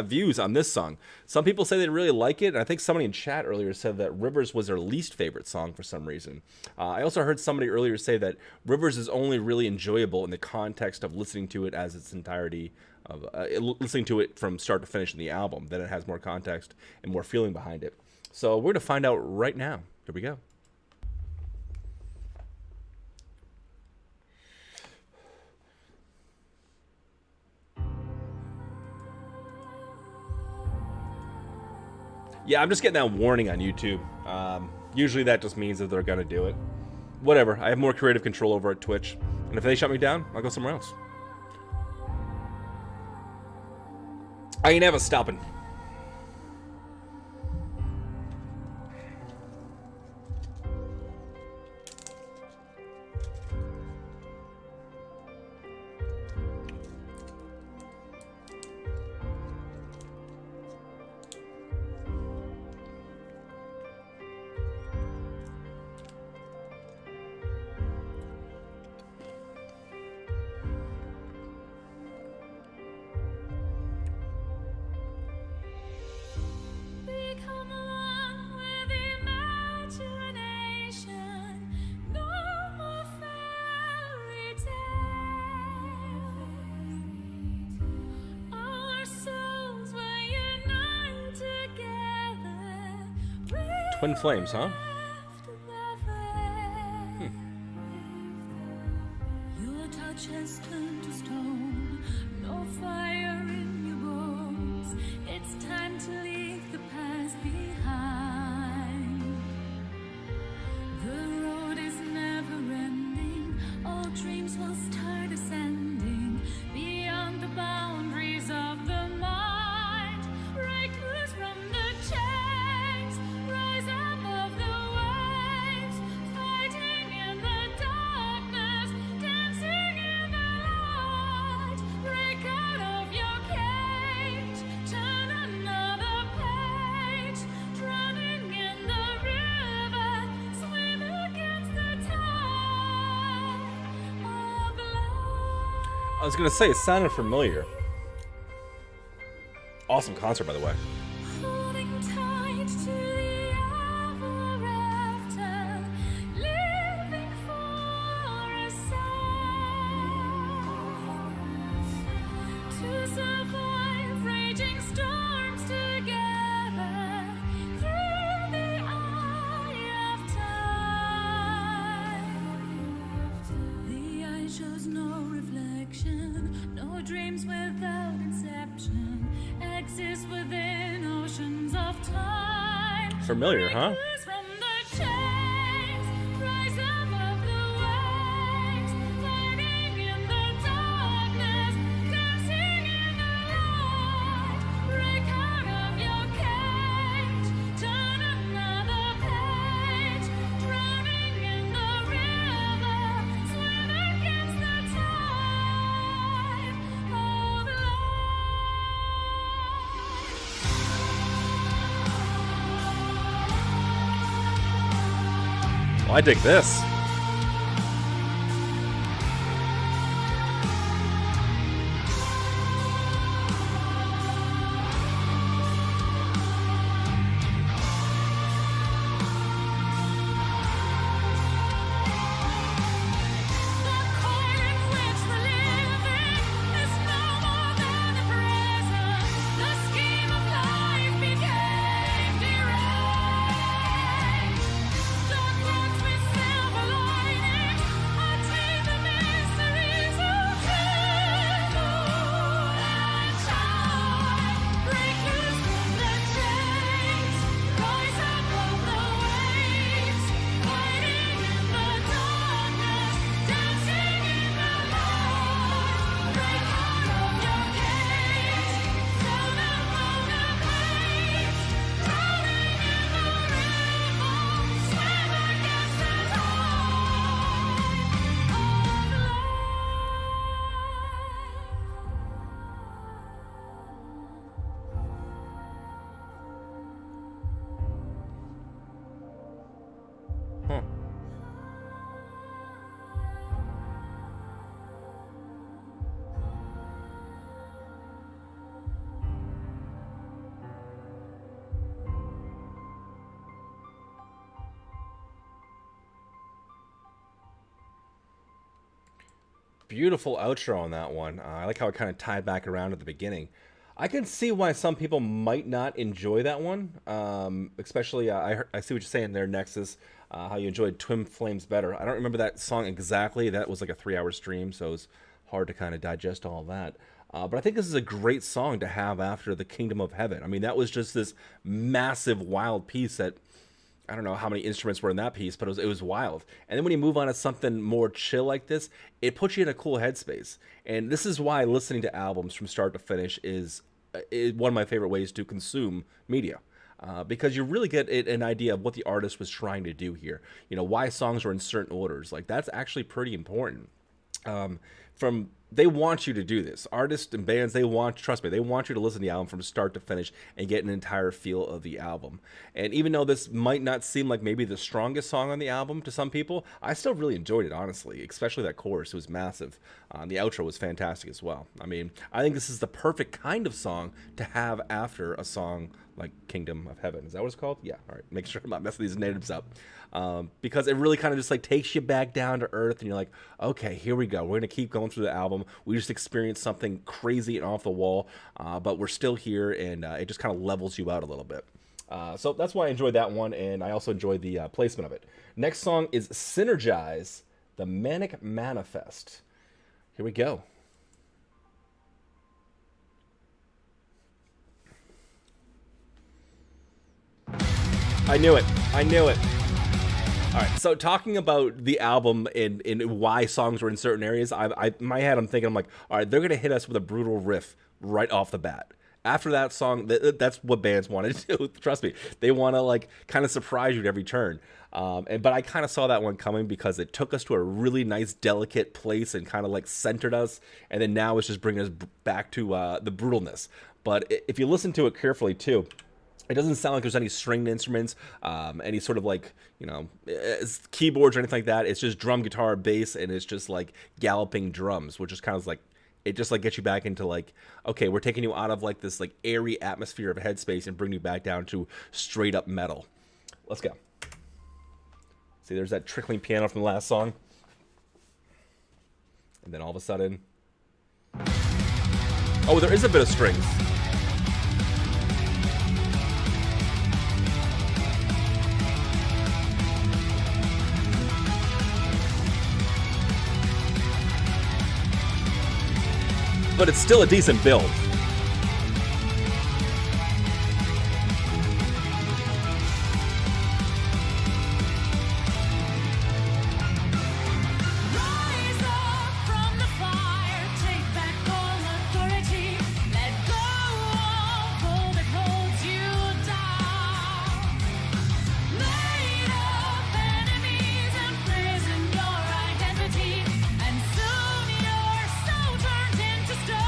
views on this song. Some people say they really like it, and I think somebody in chat earlier said that Rivers was their least favorite song for some reason. I also heard somebody earlier say that Rivers is only really enjoyable in the context of listening to it as its entirety, of listening to it from start to finish in the album. Then it has more context and more feeling behind it. So we're gonna find out right now. Here we go. Yeah, I'm just getting that warning on YouTube. Usually that just means that they're going to do it. Whatever, I have more creative control over at Twitch. And if they shut me down, I'll go somewhere else. I ain't ever stopping. Become one with imagination. No more fairy tales. Our souls were united together. Twin flames, huh? Your touch has turned to stone. No fire in your bones. It's time to leave the past behind. The road is never ending. All dreams will start ascending beyond the boundaries of the mind. Break loose from the chains. Rise above the waves. Fighting in the darkness. Dancing in the light. Break out of your cage. Turn another page. Drowning in the river. Swim against the tide of life. I was going to say, it sounded familiar. Awesome concert, by the way. Holding tight to the ever after, living for a sign. To survive raging storms together through the eye of time. The eye shows no reflection, no dreams without inception. Exist within oceans of time. Familiar, huh? Loose from the chains, rise above the waves, fighting in the darkness, dancing in the light. Break out of your cage, turn another page, drowning in the river, swim against the tide of life. Well, I dig this. The coil in which we're living is no more than a prison. The scheme of life became deranged. Dark roads with silver Beautiful outro on that one. I like how it kind of tied back around at the beginning. I can see why some people might not enjoy that one, especially I see what you're saying there, Nexus, how you enjoyed Twin Flames better. I don't remember that song exactly. That was like a 3-hour stream, so it was hard to kind of digest all that. But I think this is a great song to have after the Kingdom of Heaven. I mean, that was just this massive, wild piece that, I don't know how many instruments were in that piece, but it was wild. And then when you move on to something more chill like this, it puts you in a cool headspace. And this is why listening to albums from start to finish is one of my favorite ways to consume media. Because you really get an idea of what the artist was trying to do here. You know, why songs are in certain orders. Like, that's actually pretty important. They want you to do this. Artists and bands, trust me, they want you to listen to the album from start to finish and get an entire feel of the album. And even though this might not seem like maybe the strongest song on the album to some people, I still really enjoyed it, honestly, especially that chorus. It was massive. The outro was fantastic as well. I mean, I think this is the perfect kind of song to have after a song like Kingdom of Heaven. Is that what it's called? Yeah, all right. Make sure I'm not messing these natives up. Because it really kind of just like takes you back down to earth, and you're like, okay, here we go. We're going to keep going through the album. We just experienced something crazy and off the wall, but we're still here, and it just kind of levels you out a little bit. So that's why I enjoyed that one, and I also enjoyed the placement of it. Next song is Synergize, the Manic Manifest. Here we go. I knew it. All right, so talking about the album and why songs were in certain areas, in my head I'm thinking, I'm like, all right, they're going to hit us with a brutal riff right off the bat. After that song, that's what bands want to do. Trust me, they want to like kind of surprise you at every turn. But I kind of saw that one coming because it took us to a really nice, delicate place and kind of like centered us. And then now it's just bringing us back to the brutalness. But if you listen to it carefully too, it doesn't sound like there's any stringed instruments, any sort of like, you know, keyboards or anything like that. It's just drum, guitar, bass, and it's just like galloping drums, which is kind of like, it just like gets you back into like, okay, we're taking you out of like this like airy atmosphere of a headspace and bring you back down to straight up metal. Let's go. See, there's that trickling piano from the last song. And then all of a sudden, oh, there is a bit of strings. But it's still a decent build. Rise up from the fire, take back all authority, let go of all that holds you down. Made up enemies imprison your identity, and soon your soul turns into stone.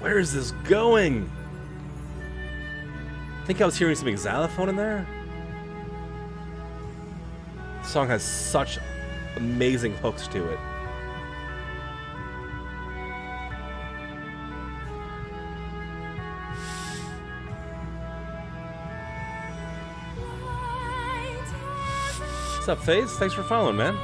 Where is this going? I think I was hearing some xylophone in there. The song has such amazing hooks to it. What's up, FaZe? Thanks for following, man.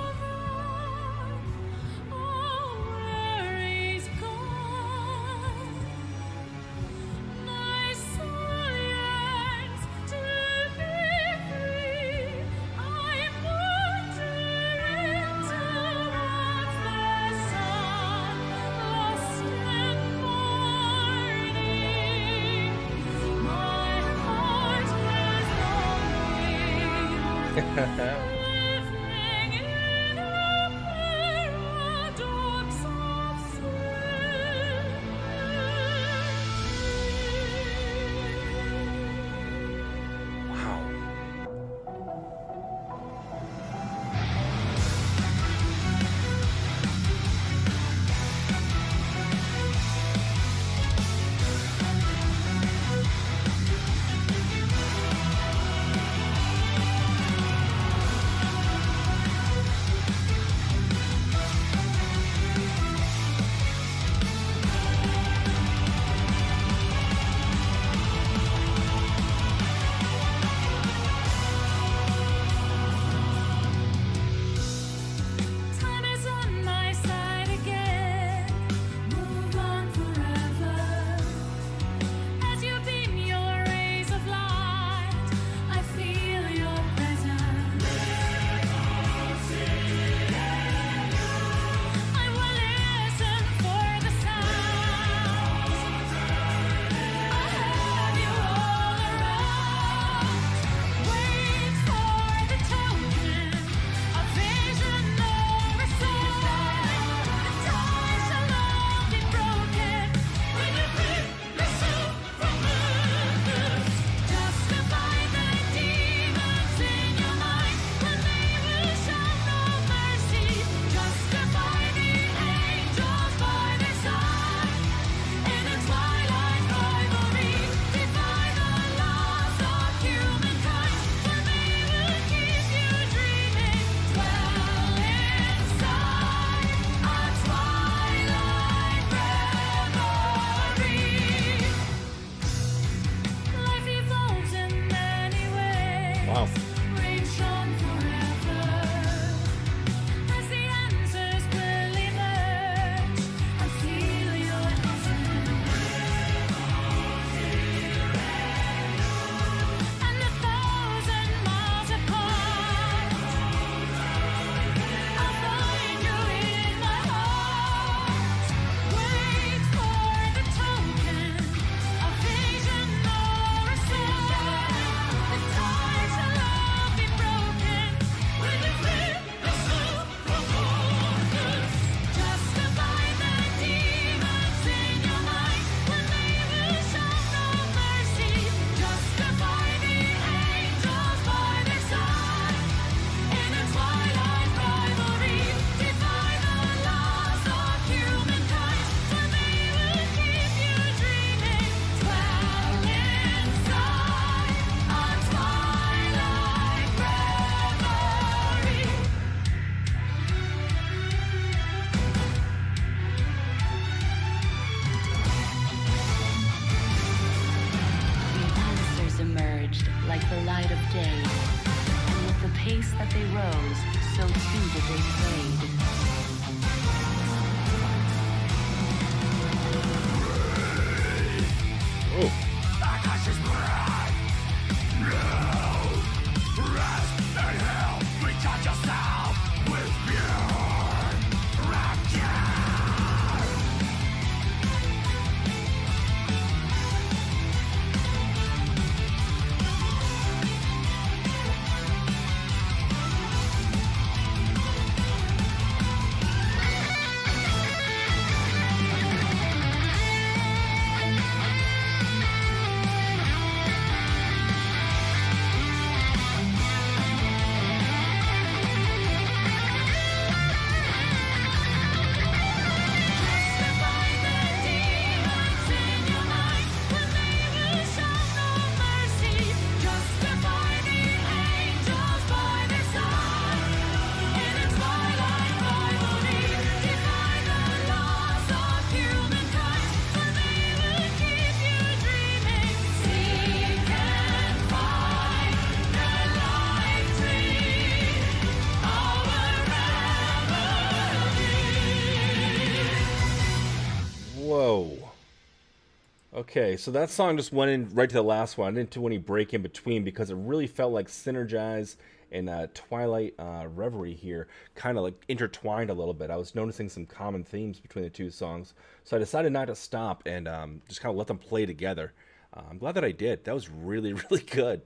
Okay, so that song just went in right to the last one. I didn't do any break in between because it really felt like Synergize and Twilight Reverie here kind of like intertwined a little bit. I was noticing some common themes between the two songs, so I decided not to stop and just kind of let them play together. I'm glad that I did. That was really, really good.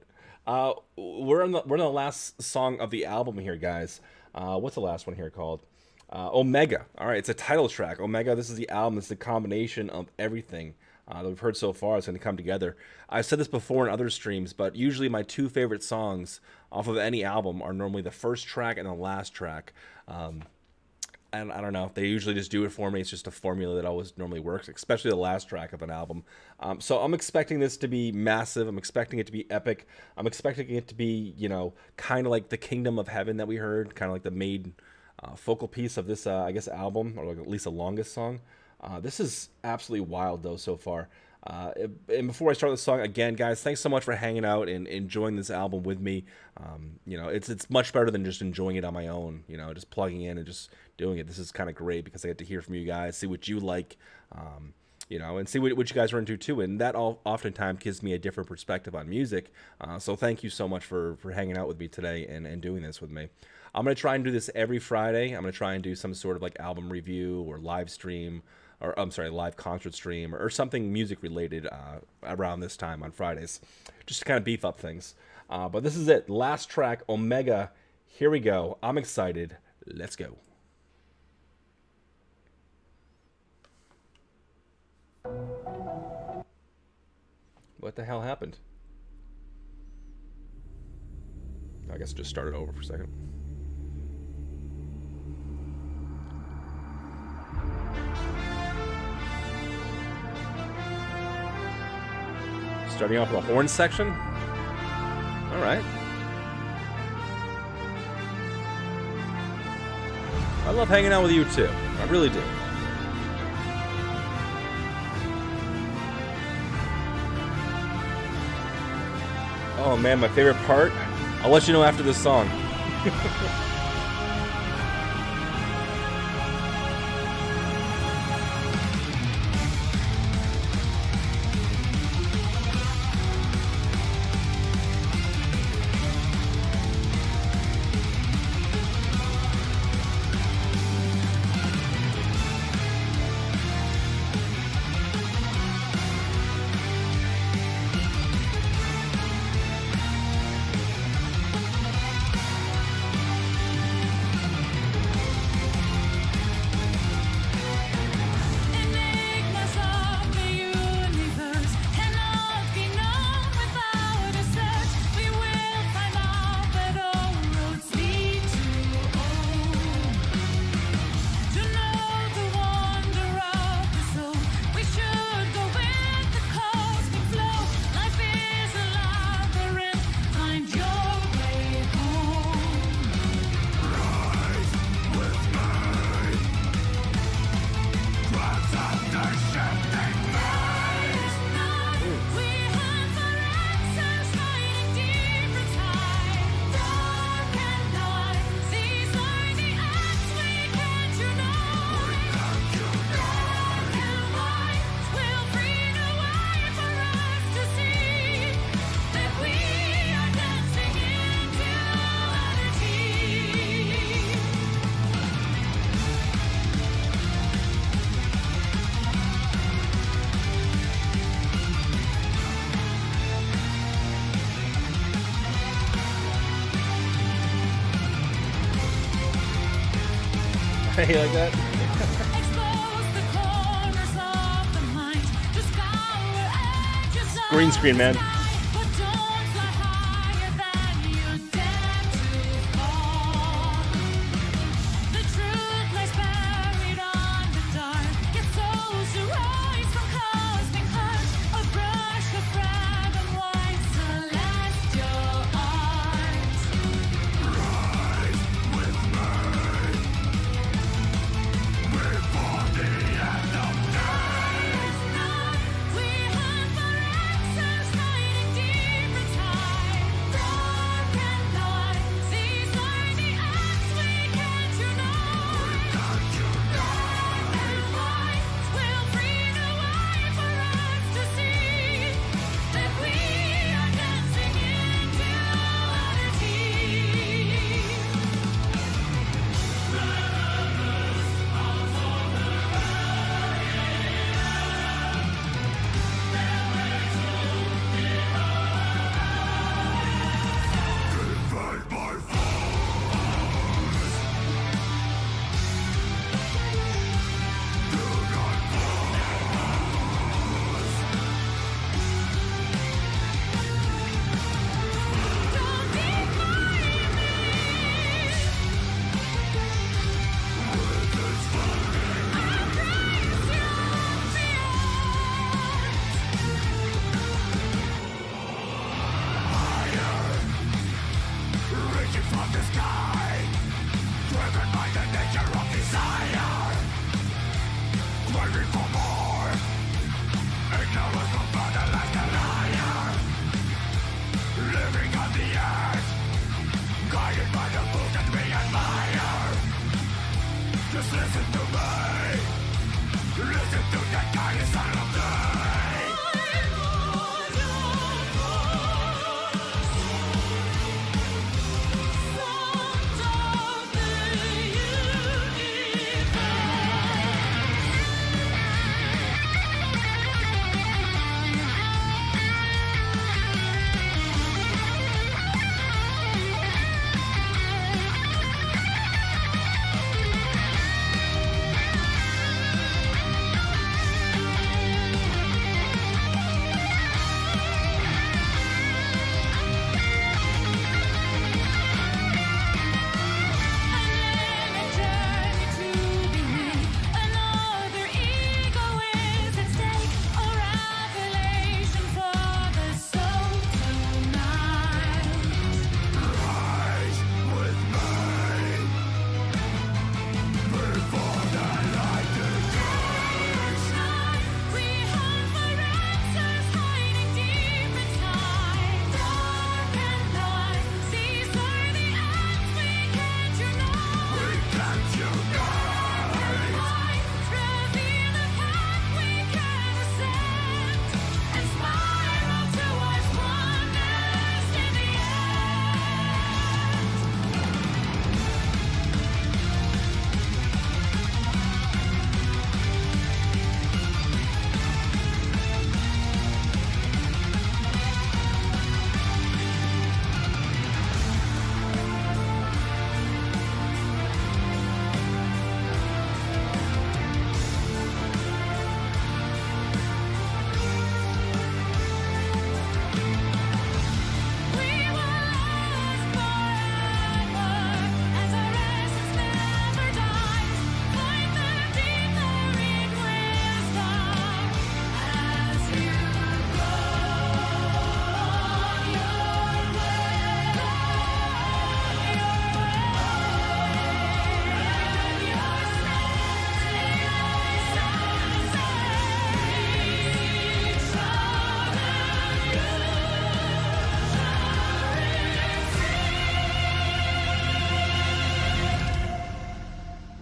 We're on the last song of the album here, guys. What's the last one here called? Omega. All right, it's a title track. Omega. This is the album. It's the combination of everything that we've heard so far. It's going to come together. I've said this before in other streams, but usually my two favorite songs off of any album are normally the first track and the last track. And I don't know. They usually just do it for me. It's just a formula that always normally works, especially the last track of an album. So I'm expecting this to be massive. I'm expecting it to be epic. I'm expecting it to be, kind of like the Kingdom of Heaven that we heard, kind of like the main focal piece of this, I guess, album, or like at least the longest song. This is absolutely wild, though, so far. And before I start the song, again, guys, thanks so much for hanging out and enjoying this album with me. It's much better than just enjoying it on my own, just plugging in and just doing it. This is kind of great because I get to hear from you guys, see what you like, and see what you guys are into, too. And that oftentimes gives me a different perspective on music. So thank you so much for hanging out with me today and doing this with me. I'm going to try and do this every Friday. I'm going to try and do some sort of like album review or live stream, or live concert stream or something music related around this time on Fridays, just to kind of beef up things. But this is it. Last track, Omega. Here we go. I'm excited. Let's go. What the hell happened? I guess just start it over for a second. Starting off with a horn section. All right. I love hanging out with you too. I really do. Oh man, my favorite part. I'll let you know after this song. Enigmas of the universe cannot be known without a search. We will find out that all roads lead to home. To know the wonder of the soul, we should go with the cosmic flow. Life is a labyrinth. Find your way home. We hunt for answers hiding deep inside. Dark and light, these are the acts we can't unite. Black and white will free the way for us to see that we are dancing into energy. Hey, you like that? Expose the corners of the mind. Discover edges of Green screen, man. the sky. But don't fly higher than you dare to fall. The truth lies buried on the dark. Get souls to rise from cosmic heart. A brush of red and white celestial art. We hunt for answers hiding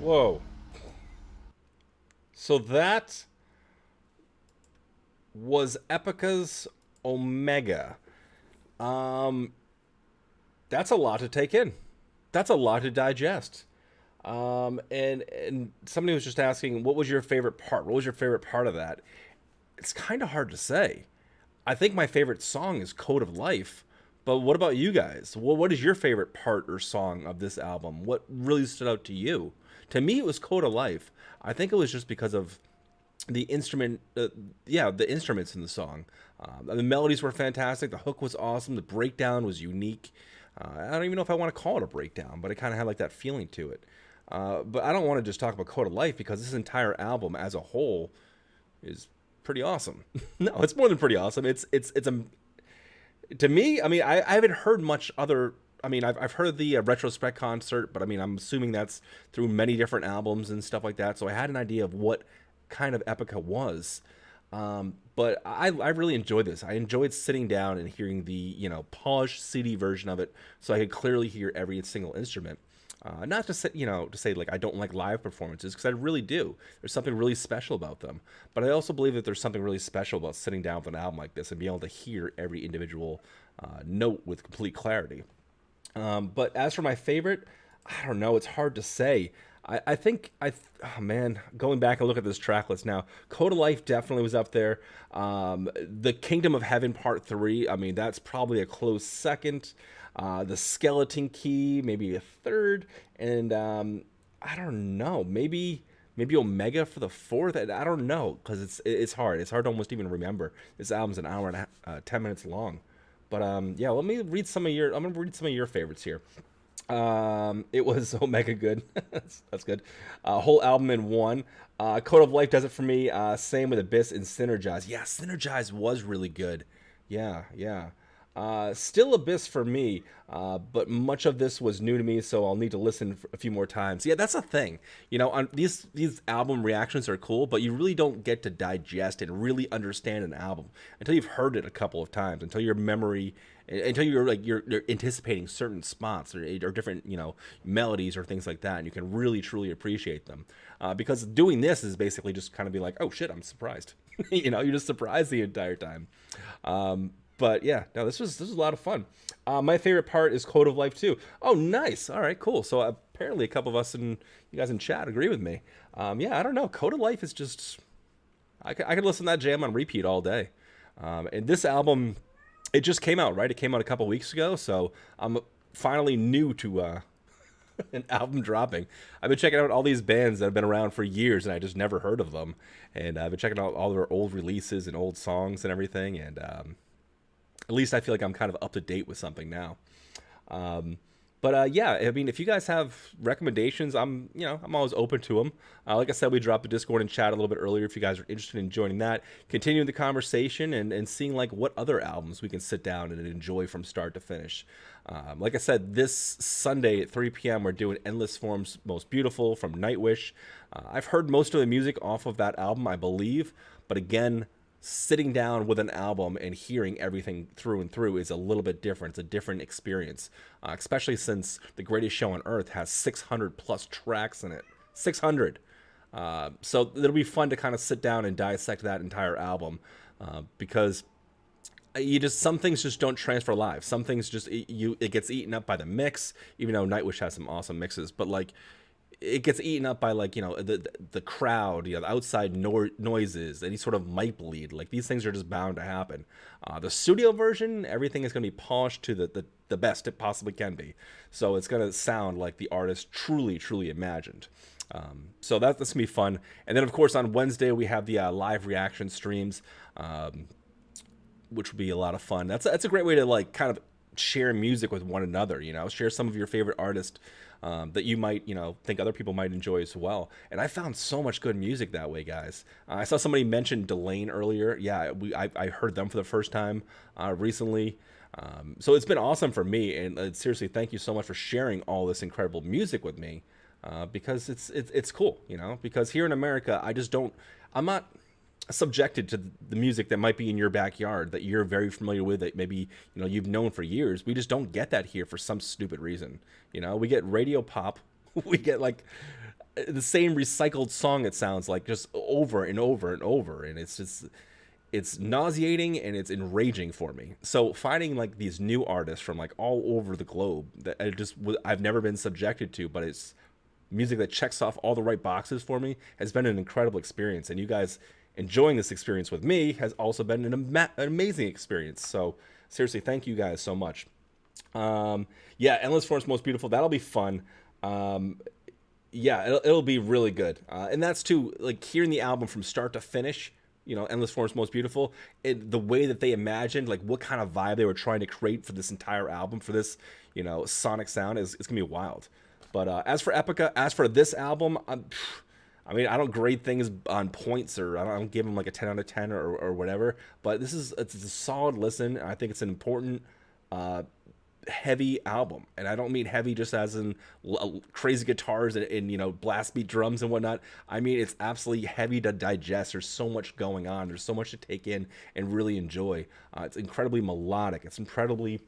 Whoa. So that was Epica's Omega. That's a lot to take in. That's a lot to digest. And somebody was just asking, what was your favorite part? What was your favorite part of that? It's kind of hard to say. I think my favorite song is Code of Life. But what about you guys? Well, what is your favorite part or song of this album? What really stood out to you? To me, it was Code of Life. I think it was just because of the instrument, the instruments in the song. The melodies were fantastic. The hook was awesome. The breakdown was unique. I don't even know if I want to call it a breakdown, but it kind of had like that feeling to it. But I don't want to just talk about Code of Life because this entire album as a whole is pretty awesome. No, it's more than pretty awesome. It's a, to me, I mean, I haven't heard much other. I mean, I've heard the retrospect concert, but I mean, I'm assuming that's through many different albums and stuff like that. So I had an idea of what kind of Epica was. But I really enjoyed this. I enjoyed sitting down and hearing the, polished CD version of it so I could clearly hear every single instrument. Not to say like I don't like live performances, because I really do. There's something really special about them. But I also believe that there's something really special about sitting down with an album like this and being able to hear every individual note with complete clarity. But as for my favorite, I don't know. It's hard to say. I think, going back and look at this track list now, Code of Life definitely was up there. The Kingdom of Heaven Part 3, I mean, that's probably a close second. The Skeleton Key, maybe a third. And I don't know, maybe Omega for the fourth. I don't know, because it's hard. It's hard to almost even remember. This album's an hour and 10 minutes long. But let me read some of your. I'm gonna read some of your favorites here. It was Omega good. That's good. Whole album in one. Code of Life does it for me. Same with Abyss and Synergize. Yeah, Synergize was really good. Yeah. Still Abyss for me, but much of this was new to me, so I'll need to listen a few more times. Yeah, that's a thing. You know, on these album reactions are cool, but you really don't get to digest and really understand an album until you've heard it a couple of times, until your memory, until you're anticipating certain spots or different, you know, melodies or things like that, and you can really truly appreciate them. Because doing this is basically just kind of be like, oh shit, I'm surprised. You know, you're just surprised the entire time. But yeah, no, this was a lot of fun. My favorite part is Code of Life too. Oh, nice. All right, cool. So apparently a couple of us and you guys in chat agree with me. Yeah, I don't know. Code of Life is just, I could listen to that jam on repeat all day. And this album, it just came out, right? It came out a couple weeks ago, so I'm finally new to an album dropping. I've been checking out all these bands that have been around for years, and I just never heard of them. And I've been checking out all their old releases and old songs and everything, and at least I feel like I'm kind of up to date with something now. Yeah, I mean, if you guys have recommendations, I'm always open to them. Like I said, we dropped the Discord and chat a little bit earlier. If you guys are interested in joining that, continuing the conversation and seeing like what other albums we can sit down and enjoy from start to finish. Like I said, this Sunday at 3 p.m. we're doing Endless Form's Most Beautiful from Nightwish. I've heard most of the music off of that album, I believe, but again, sitting down with an album and hearing everything through and through is a little bit different. It's a different experience, especially since The Greatest Show on Earth has 600 plus tracks in it. 600. So it'll be fun to kind of sit down and dissect that entire album because some things just don't transfer live. Some things just it gets eaten up by the mix, even though Nightwish has some awesome mixes, but like it gets eaten up by like, you know, the crowd, you know, the outside noises, any sort of mic bleed. Like these things are just bound to happen. The studio version, everything is going to be polished to the best it possibly can be. So it's going to sound like the artist truly imagined. So that's going to be fun. And then of course on Wednesday we have the live reaction streams, which will be a lot of fun. That's a great way to like kind of share music with one another, you know, share some of your favorite artists that you might, you know, think other people might enjoy as well. And I found so much good music that way, guys. I saw somebody mention Delane earlier. Yeah, I heard them for the first time recently. So it's been awesome for me. And seriously, thank you so much for sharing all this incredible music with me because it's cool, you know, because here in America, I'm not subjected to the music that might be in your backyard that you're very familiar with, that maybe, you know, you've known for years. We just don't get that here for some stupid reason. You know, we get radio pop, we get like the same recycled song, it sounds like, just over and over and over, and it's nauseating and it's enraging for me. So finding like these new artists from like all over the globe that I've never been subjected to, but it's music that checks off all the right boxes for me, has been an incredible experience. And you guys enjoying this experience with me has also been an amazing experience. So seriously, thank you guys so much. Yeah, Endless Form's Most Beautiful, that'll be fun. Yeah, it'll be really good. And that's too, like, hearing the album from start to finish, you know, Endless Form's Most Beautiful, the way that they imagined, like, what kind of vibe they were trying to create for this entire album, for this, you know, sonic sound, it's gonna be wild. But as for Epica, as for this album, I mean, I don't grade things on points, or I don't give them like a 10 out of 10 or whatever, but it's a solid listen. I think it's an important, heavy album. And I don't mean heavy just as in crazy guitars and, you know, blast beat drums and whatnot. I mean, it's absolutely heavy to digest. There's so much going on. There's so much to take in and really enjoy. It's incredibly melodic. It's incredibly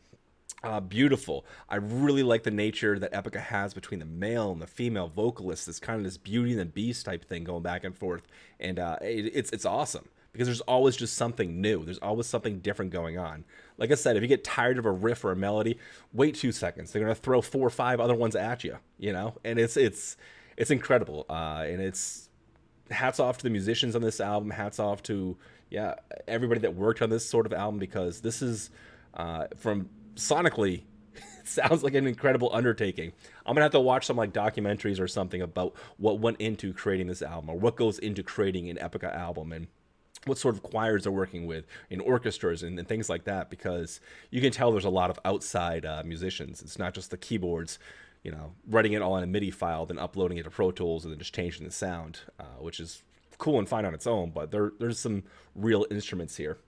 beautiful. I really like the nature that Epica has between the male and the female vocalists. This kind of this Beauty and the Beast type thing going back and forth, and it's awesome because there's always just something new. There's always something different going on. Like I said, if you get tired of a riff or a melody, wait 2 seconds. They're gonna throw 4 or 5 other ones at you, you know, and it's incredible. And it's hats off to the musicians on this album. Hats off to everybody that worked on this sort of album, because this is from sonically, it sounds like an incredible undertaking. I'm gonna have to watch some like documentaries or something about what went into creating this album, or what goes into creating an Epica album, and what sort of choirs they're working with in orchestras and things like that, because you can tell there's a lot of outside musicians. It's not just the keyboards, you know, writing it all in a MIDI file, then uploading it to Pro Tools and then just changing the sound, which is cool and fine on its own, but there's some real instruments here.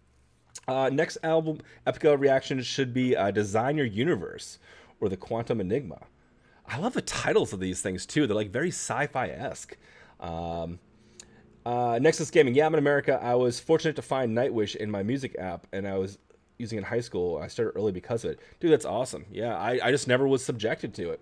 Next album, Epica reaction should be Design Your Universe or The Quantum Enigma. I love the titles of these things too. They're like very sci-fi-esque. Nexus Gaming. Yeah, I'm in America. I was fortunate to find Nightwish in my music app, and I was using it in high school. I started early because of it. Dude, that's awesome. Yeah, I just never was subjected to it.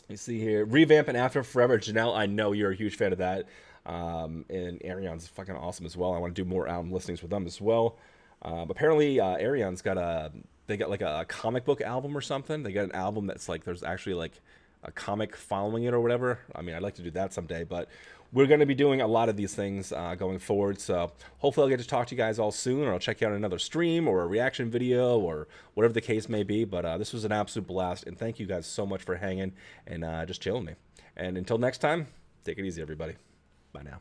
Let's see here. Revamp and After Forever. Janelle, I know you're a huge fan of that. And Arion's fucking awesome as well. I want to do more album listings with them as well. Apparently, Arion's got they got like a comic book album or something. They got an album that's like, there's actually like a comic following it or whatever. I mean, I'd like to do that someday, but we're going to be doing a lot of these things going forward. So hopefully I'll get to talk to you guys all soon, or I'll check you out another stream or a reaction video or whatever the case may be. But this was an absolute blast, and thank you guys so much for hanging and just chilling me. And until next time, take it easy, everybody. Bye now.